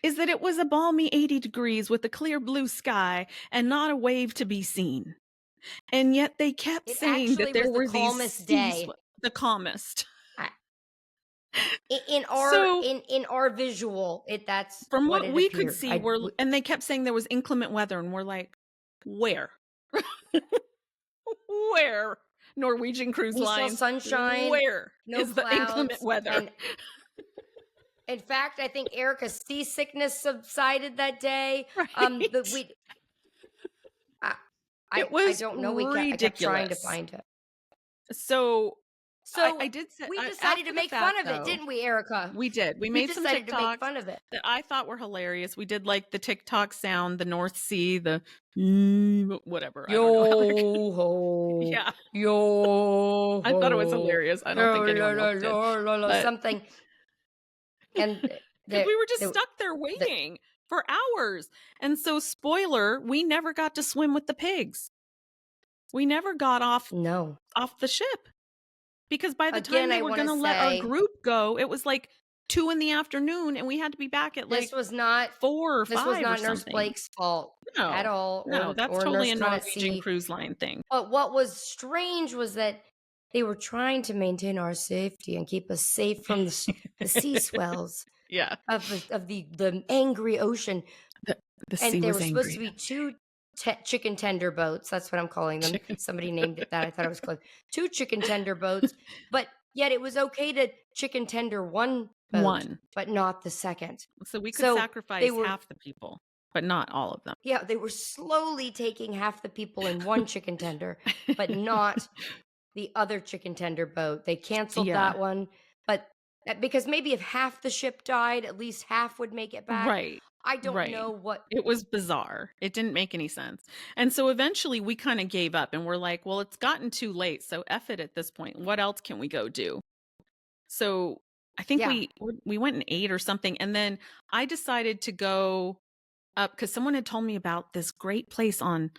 is that it was a balmy 80 degrees with a clear blue sky and not a wave to be seen. And yet they kept It saying that actually there was the were these calmest day. the calmest. I- In our So in our visual, that's from what what it we could appeared. see, and they kept saying there was inclement weather, and we're like, where? Where? Norwegian Cruise We saw Lines. sunshine, Where no is the inclement clouds, weather? and in fact, I think Erica's seasickness subsided that day. Right. But It I was don't know. I kept trying to ridiculous. find it. So So I did say we decided after to the make fact, fun of it, though, didn't we, Erica? we did. We We made some decided to make TikToks fun of it. that I thought were hilarious. We did like the TikTok sound, the North Sea, the whatever. I don't know how Yo ho, yeah. yo I thought it was ho, hilarious. I don't think anyone else did. But something. And because we were just the stuck there waiting for hours. And so, spoiler, we never got to swim with the pigs. We never got off the ship. Because by the time they were going to let our group go, it was like 2 p.m, and we had to be back at like this was not 4 or 5 this was not or Nurse something. Blake's fault at all. No, that's or totally a NurseCon at Norwegian Sea. Cruise Line thing. But what was strange was that they were trying to maintain our safety and keep us safe from the sea swells. Yeah. Of the angry ocean. The sea And there was were supposed to angry be chicken tender boats. That's what I'm calling them. Chicken. Somebody named it that. I thought it was close. 2 chicken tender boats, but yet it was okay to chicken tender one boat, One. but not the second. So we could So they sacrifice were, half the people, but not all of them. yeah, they were slowly taking half the people in one chicken tender, but not the other chicken tender boat. They canceled Yeah. that one, but because maybe if half the ship died, at least half would make it back. Right. I don't Right. know what. It was bizarre. It didn't make any sense. And so eventually we kind of gave up and we're like, well, it's gotten too late. So F it at this point. What else can we go do? So I think Yeah. we went and ate or something. And then I decided to go up because someone had told me about this great place on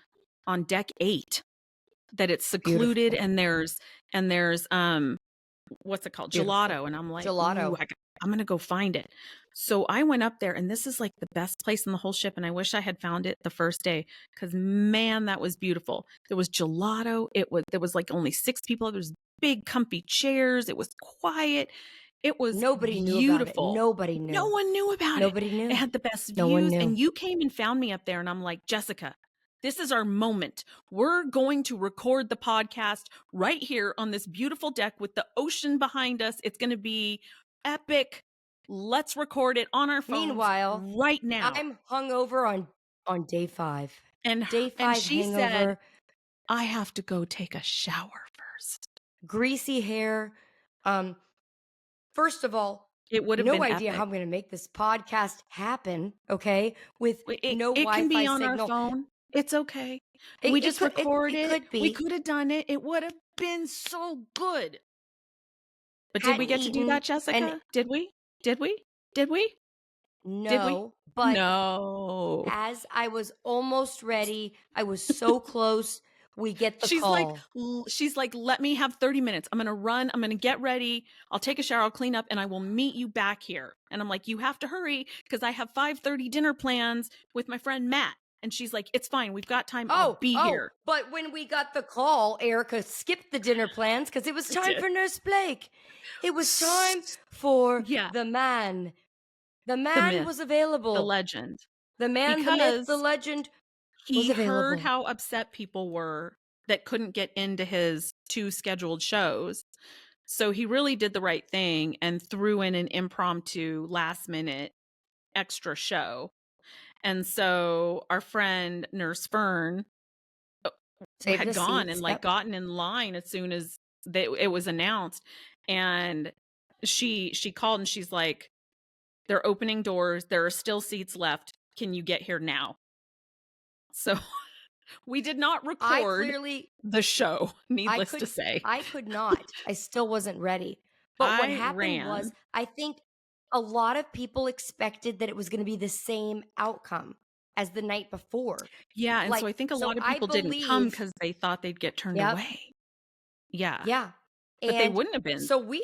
deck 8 that it's secluded Beautiful. and there's what's it called? Beautiful. Gelato. And I'm like, Gelato. ooh, I'm going to go find it. So I went up there and this is like the best place in the whole ship. And I wish I had found it the first day because man, that was beautiful. There was gelato. There was like only 6 people. There was big comfy chairs. It was quiet. It was Nobody knew about it. beautiful. Nobody knew. No one knew about it. Nobody knew. It had the best No one views. knew. And you came and found me up there and I'm like, Jessica, this is our moment. We're going to record the podcast right here on this beautiful deck with the ocean behind us. It's going to be epic. Let's record it on our phones. Meanwhile, right now. I'm hungover on day 5. And Day 5 and she hangover, said, I have to go take a shower first. greasy hair. First of all, It would have no been idea epic. how I'm going to make this podcast happen. Okay, with It no can Wi-Fi be on signal. our phone. It's okay. It- We it just could- it- record it it. could be. We could have done it. It would have been so good. But did we Hadn't get to do eaten, that, Jessica? and Did we? Did we? Did we? no, but No. as I was almost ready, I was so close. We get the She's call. like, let me have 30 minutes. I'm going to run. I'm going to get ready. I'll take a shower. I'll clean up and I will meet you back here. And I'm like, you have to hurry because I have 5:30 dinner plans with my friend Matt. And she's like, it's fine. We've got time. I'll be here. But when we got the call, Erica skipped the dinner plans because it was time for Nurse Blake. It was time for the man. The man was available. The legend. The man, the myth, the legend. He heard how upset people were that couldn't get into his 2 scheduled shows. So he really did the right thing and threw in an impromptu last minute extra show. And so our friend Nurse Fern had gone and like gotten in line as soon as it was announced. And she called and she's like, they're opening doors. There are still seats left. Can you get here now? So we did not record the show, needless to say. I could not. I still wasn't ready. But what happened was, I think a lot of people expected that it was going to be the same outcome as the night before. Yeah, and so I think a lot of people didn't come because they thought they'd get turned away. Yeah. Yeah. But they wouldn't have been. So we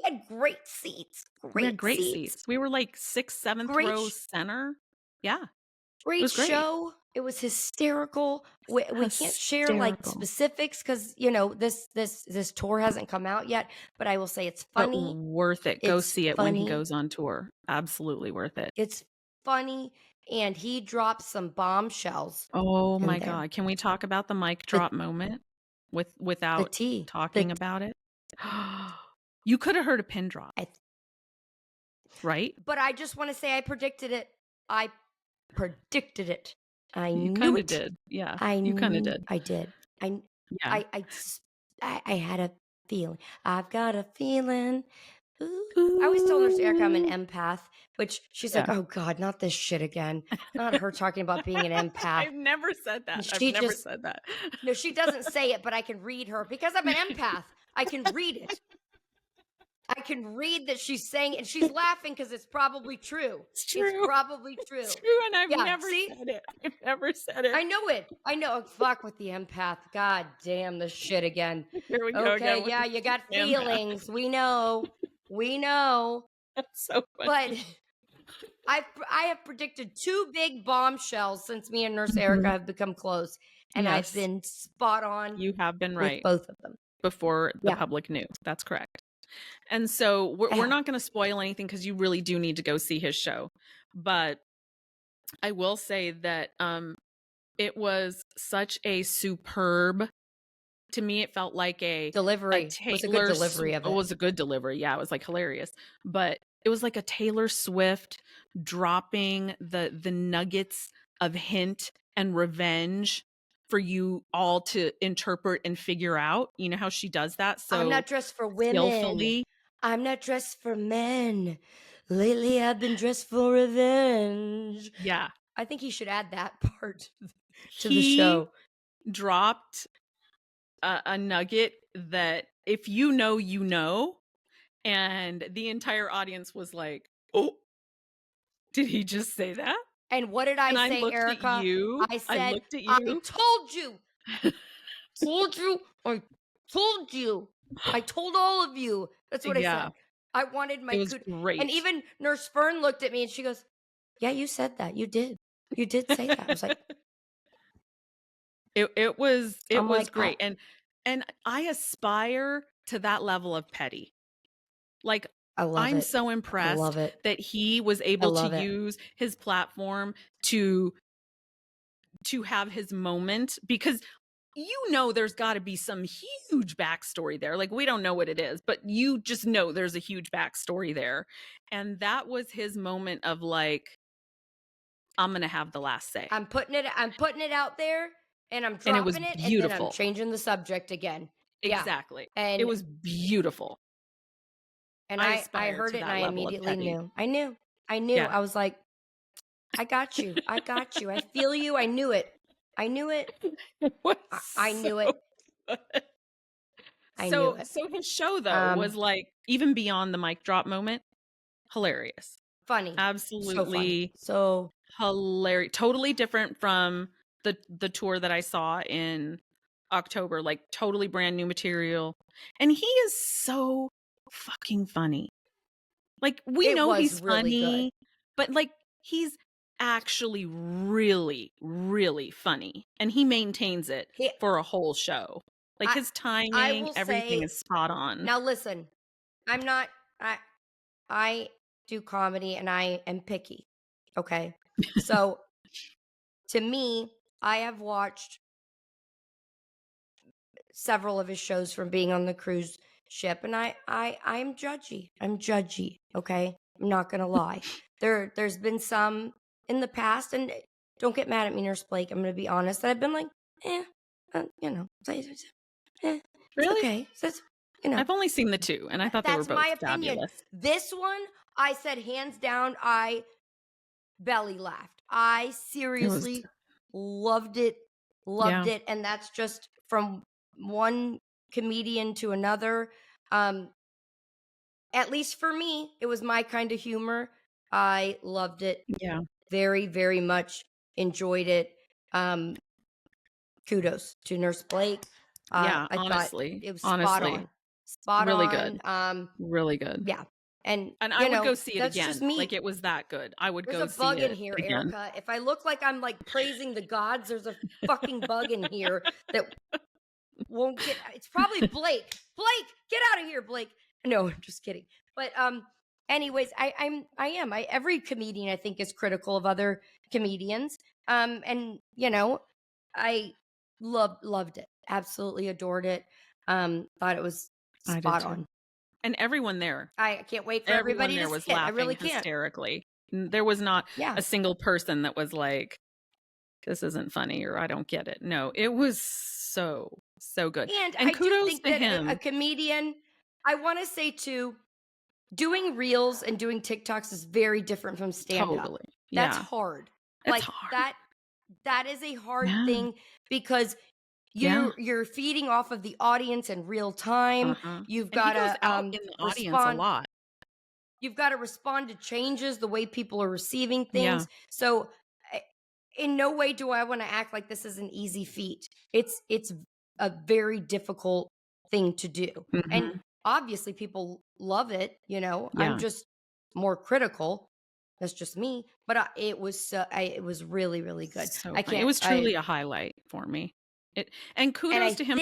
had great seats. We had great seats. We were like 6th, 7th row center. Yeah. Great show. It was hysterical. We can't share like specifics because this tour hasn't come out yet. But I will say it's funny. But worth it. Go see it when he goes on tour. Absolutely worth it. It's funny, and he dropped some bombshells. Oh my God! Can we talk about the mic drop moment without talking about it? You could have heard a pin drop, right? But I just want to say I predicted it. I predicted it. You kind of did. Yeah. You kind of did. I did. I had a feeling. I've got a feeling. Ooh. I always told Nurse Erica I'm an empath, which she's like, oh God, not this shit again. Not her talking about being an empath. I've never said that. I've never said that. No, she doesn't say it, but I can read her because I'm an empath. I can read it. I can read that she's saying it, and she's laughing because it's probably true. It's true. It's probably true. It's true, and I've never said it. I've never said it. I know it. I know. Oh, fuck with the empath. God damn this shit again. Here we go. Okay, yeah, you got feelings. We know. We know. That's so funny. But I have predicted 2 big bombshells since me and Nurse Erica have become close, and I've been spot on. You have been right. With both of them. Before the public knew. That's correct. And so we're not going to spoil anything because you really do need to go see his show. But I will say that It was such a superb, to me, it felt like a Delivery was a good Taylor delivery of it it. was a good delivery. Yeah, it was like hilarious. But it was like a Taylor Swift dropping the nuggets of hint and revenge for you all to interpret and figure out. You know how she does that I'm so not dressed for women. skillfully? I'm not dressed for men. Lately, I've been dressed for revenge. Yeah. I think he should add that part to the He show. dropped a nugget that if you know, you know. And the entire audience was like, oh, did he just say that? And what did I And I say, looked at Erica? you. I I said, looked at I you. told you. Told you. I told you. I told all of you. That's what I Yeah, said. I wanted my it was good. great. And even Nurse Fern looked at me and she goes, yeah, you said that. You did. You did say that. I was like, it was I'm like, great. And I aspire to that level of petty. Like, I love I'm it. so I impressed love it. that he was I able to love it. use his platform to have his moment, because you know there's got to be some huge backstory there. Like, we don't know what it is, but you just know there's a huge backstory there. And that was his moment of like, I'm gonna have the last say. I'm putting it out there and I'm And it was dropping it and then I'm beautiful. changing the subject again. Exactly. Yeah. It was beautiful. And I I aspire heard to it and that I level of immediately petty. knew. I knew. Yeah. I was like, I got you. I got you. I feel you. I knew it. I knew it. I knew it. I knew it. So his show though was like, even beyond the mic drop moment, hilarious. Funny. Absolutely So hilarious. Totally different from the tour that I saw in October, like totally brand new material. And he is so fucking funny. Like, we it know was he's really funny, good. but like, he's actually really, really funny. And he maintains it for a whole show. Like, his timing, everything is spot on. Now listen, I do comedy and I am picky. Okay. So to me, I have watched several of his shows from being on the cruise ship and I'm judgy. I'm judgy. Okay. I'm not gonna lie. There's been some in the past, and don't get mad at me, Nurse Blake. I'm gonna be honest that I've been like, you know, it's Really? okay. So it's, you know, I've only seen the two, and I thought they were that's both my opinion. fabulous. This one, I said hands down, I belly laughed. I seriously loved it. Loved it. And that's just from one comedian to another. At least for me, it was my kind of humor. I loved it. Yeah. Very, very much enjoyed it. Kudos to Nurse Blake. Yeah, I honestly. thought it was Honestly. spot on. Spot really on. Good. Really good. Yeah. And I would go see it that's again. just me. Like, it was that good. I would There's go a see bug it in here, again. Erica. If I look like I'm like praising the gods, there's a fucking bug in here that won't get. It's probably Blake. Blake, get out of here, Blake. No, I'm just kidding. But anyways, I am. Every comedian I think is critical of other comedians. And you know, I loved it. Absolutely adored it. Thought it was spot on. And everyone there. I can't wait for everybody to was see it. laughing I really can't. hysterically. There was not Yeah. a single person that was like, this isn't funny, or I don't get it. No, it was so good. And And I kudos do think to that him. a comedian, I want to say too, doing reels and doing TikToks is very different from stand-up. Totally. That's Yeah. hard. It's like hard. that is a hard thing because you're feeding off of the audience in real time. You've got to out in the audience a lot. You've got to respond to changes, the way people are receiving things. So in no way do I want to act like this is an easy feat. It's a very difficult thing to do. And obviously people love it, you know. I'm just more critical. That's just me, but it was really, really good. So it was truly a highlight for me. And kudos to him.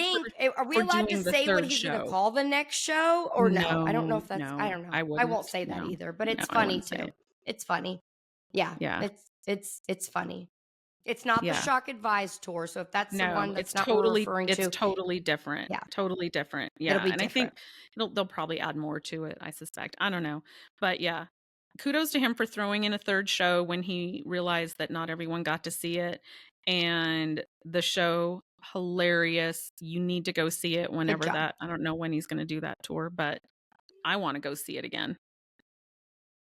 Are we allowed to say what he's going to call the next show or no? I don't know if that's. I don't know. I won't say that either. But it's funny too. It's funny. Yeah. It's funny. It's not the Yeah. Shock Advised tour. So if that's the No, one, it's that's not what we're totally referring it's to. totally different. Yeah, Totally different. it'll Yeah, be and I think different. they'll probably add more to it, I suspect. I don't know. But yeah, kudos to him for throwing in a third show when he realized that not everyone got to see it. And the show, hilarious. You need to go see it Good whenever job. I don't know when he's going to do that tour, but I want to go see it again. It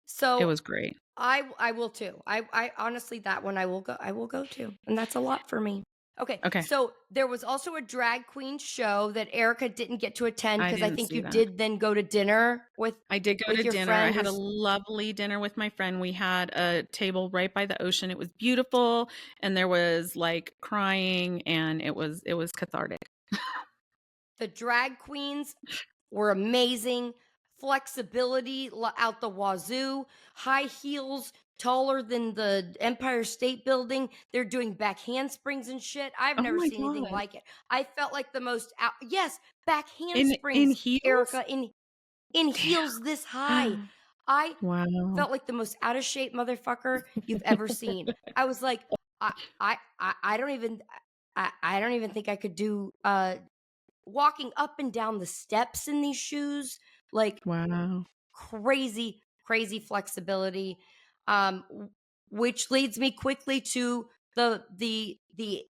So was great. I will too. I honestly, that one I will go to, and that's a lot for me. Okay, Okay. so there was also a drag queen show that Erica didn't get to attend I because I didn't think see you that. did then go to dinner with I did go to your dinner. I friend. had a lovely dinner with my friend. We had a table right by the ocean. It was beautiful, and there was like crying, and it was cathartic. The drag queens were amazing. Flexibility out the wazoo. High heels, taller than the Empire State Building. They're doing back handsprings and shit. I've Oh never my seen anything god! like it. I felt like the most yes, back In handsprings, heels? Erica, in heels this high. Damn! I Wow! felt like the most out of shape motherfucker you've ever seen. I was like, I don't even I don't even think I could do walking up and down the steps in these shoes, like Wow! crazy flexibility. Which leads me quickly to the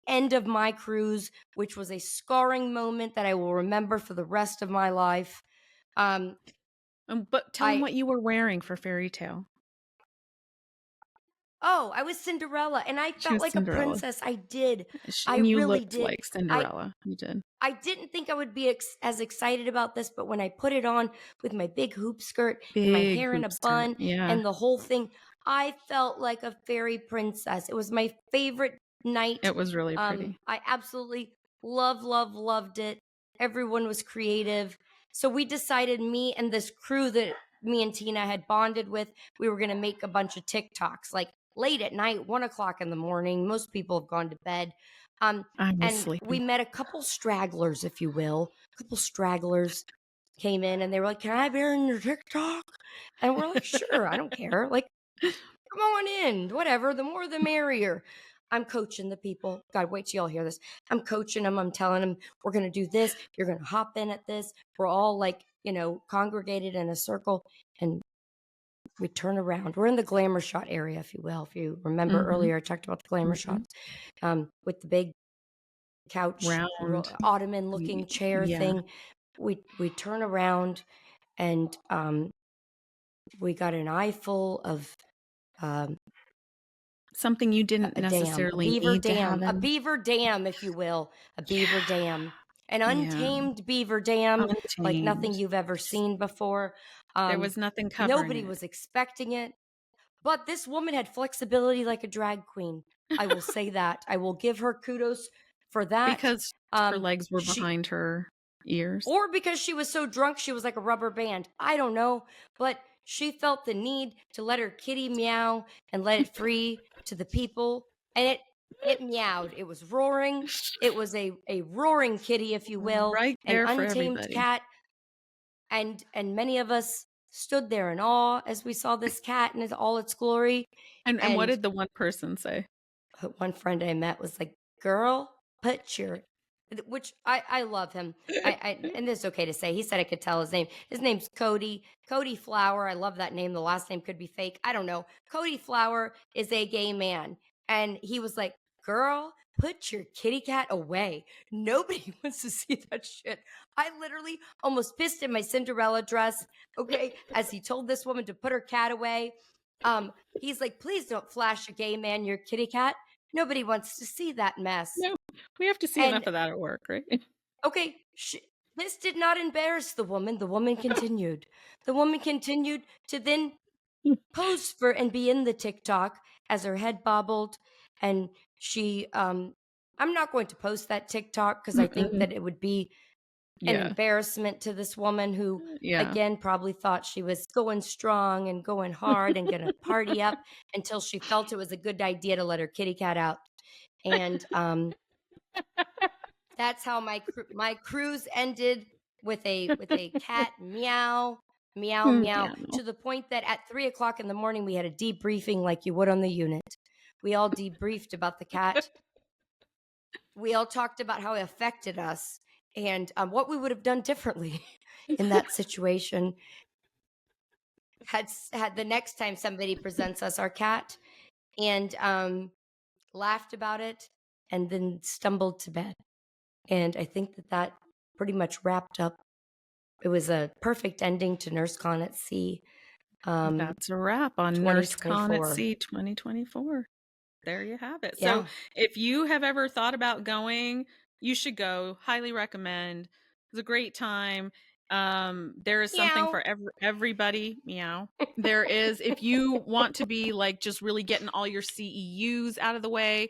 end of my cruise, which was a scarring moment that I will remember for the rest of my life. But tell them what you were wearing for Fairy Tale. Oh, I was Cinderella, and I She felt was like Cinderella. a princess. I did. I And you really looked did. like Cinderella. You did. I didn't think I would be as excited about this, but when I put it on with my big hoop skirt and my Big hair in a hoop skirt. bun Yeah. and the whole thing, I felt like a fairy princess. It was my favorite night. It was really pretty. I absolutely loved it. Everyone was creative. So we decided, me and this crew that me and Tina had bonded with, we were going to make a bunch of TikToks, like late at night, 1 o'clock in the morning. Most people have gone to bed. I was And sleeping. we met a couple stragglers, if you will. A couple stragglers came in and they were like, "Can I be in your TikTok?" And we're like, "Sure, I don't care. Like, come on in, whatever. The more the merrier." I'm coaching the people. God, wait till y'all hear this. I'm coaching them. I'm telling them, we're going to do this. You're going to hop in at this. We're all like, congregated in a circle. And we turn around. We're in the glamour shot area, if you will. If you remember earlier, I talked about the glamour shots with the big couch, round ottoman looking chair thing. We turn around and we got an eyeful of something you didn't necessarily need to have a beaver dam, if you will, a beaver dam, an untamed beaver dam, like nothing you've ever seen before. There was nothing covering Nobody it. was expecting it, but this woman had flexibility like a drag queen. I will say that. I will give her kudos for that. Because her legs were behind her ears. Or because she was so drunk she was like a rubber band. I don't know. But she felt the need to let her kitty meow and let it free to the people. And it meowed. It was roaring. It was a roaring kitty, if you will. Right there an for untamed everybody. cat. And many of us stood there in awe as we saw this cat in all its glory. And what did the one person say? One friend I met was like, "Girl, put your," which I love him. And it's okay to say. He said I could tell his name. His name's Cody Flower. I love that name. The last name could be fake. I don't know. Cody Flower is a gay man, and he was like, "Girl, put your kitty cat away. Nobody wants to see that shit." I literally almost pissed in my Cinderella dress. Okay, as he told this woman to put her cat away. He's like, "Please don't flash a gay man your kitty cat. Nobody wants to see that mess." No, we have to see enough of that at work, right? Okay, this did not embarrass the woman. The woman continued. The woman continued to then pose for and be in the TikTok as her head bobbled. And she, I'm not going to post that TikTok because I think that it would be an embarrassment to this woman who, again, probably thought she was going strong and going hard and going to party up until she felt it was a good idea to let her kitty cat out. And that's how my cruise ended, with a cat meow to the point that at 3 o'clock in the morning we had a debriefing like you would on the unit. We all debriefed about the cat. We all talked about how it affected us and what we would have done differently in that situation. Had the next time somebody presents us our cat, and laughed about it, and then stumbled to bed. And I think that pretty much wrapped up. It was a perfect ending to NurseCon at Sea. That's a wrap on NurseCon at Sea 2024. There you have it. Yeah. So if you have ever thought about going, you should go. Highly recommend. It's a great time. There is something for everybody. Meow. There is, if you want to be like just really getting all your CEUs out of the way,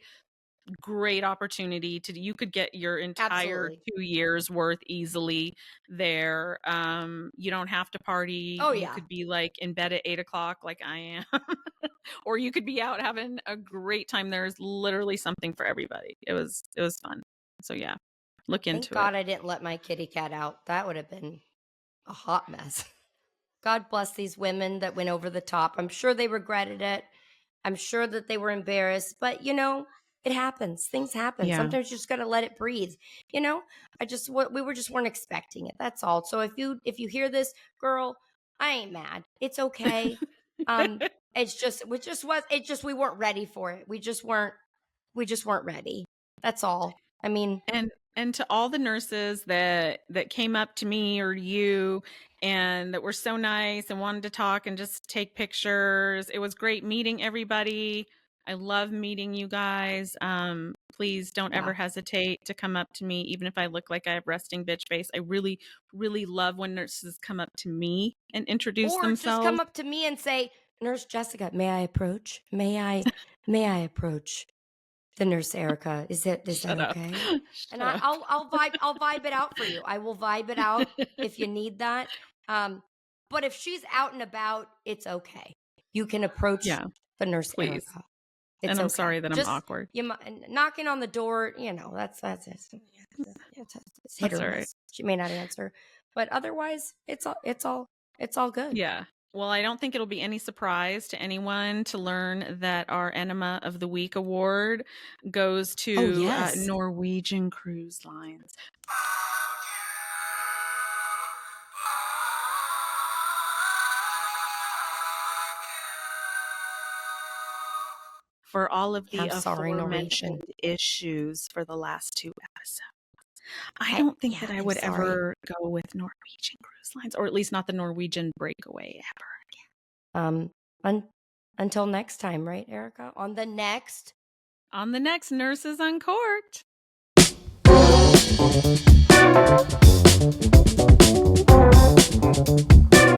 great opportunity to, you could get your entire 2 years worth easily there. You don't have to party. You could be like in bed at 8:00 like I am. Or you could be out having a great time. There's literally something for everybody. It was fun. So yeah, look into it. Thank God I didn't let my kitty cat out. That would have been a hot mess. God bless these women that went over the top. I'm sure they regretted it. I'm sure that they were embarrassed, but it happens. Things happen. Yeah. Sometimes you just got to let it breathe. We just weren't expecting it. That's all. So if you hear this, girl, I ain't mad. It's okay. It's just we weren't ready for it. We just weren't ready. That's all. I mean, and to all the nurses that came up to me or you and that were so nice and wanted to talk and just take pictures. It was great meeting everybody. I love meeting you guys. Please don't ever hesitate to come up to me, even if I look like I have resting bitch face. I really, really love when nurses come up to me and introduce themselves. Or just come up to me and say, Nurse Jessica, may I approach? May I approach the Nurse Erica? Is that okay? And I'll vibe it out for you. I will vibe it out if you need that. But if she's out and about, it's okay. You can approach the Nurse Please. Erica. And I'm sorry that I'm awkward. Knocking on the door, that's it's hit or miss. Right. She may not answer, but otherwise, it's all good. Yeah. Well, I don't think it'll be any surprise to anyone to learn that our Enema of the Week award goes to Norwegian Cruise Lines. For all of the aforementioned issues for the last 2 episodes. I don't think that I would ever go with Norwegian Cruise Lines, or at least not the Norwegian Breakaway ever again. Until next time, right, Erica? On the next Nurses Uncorked.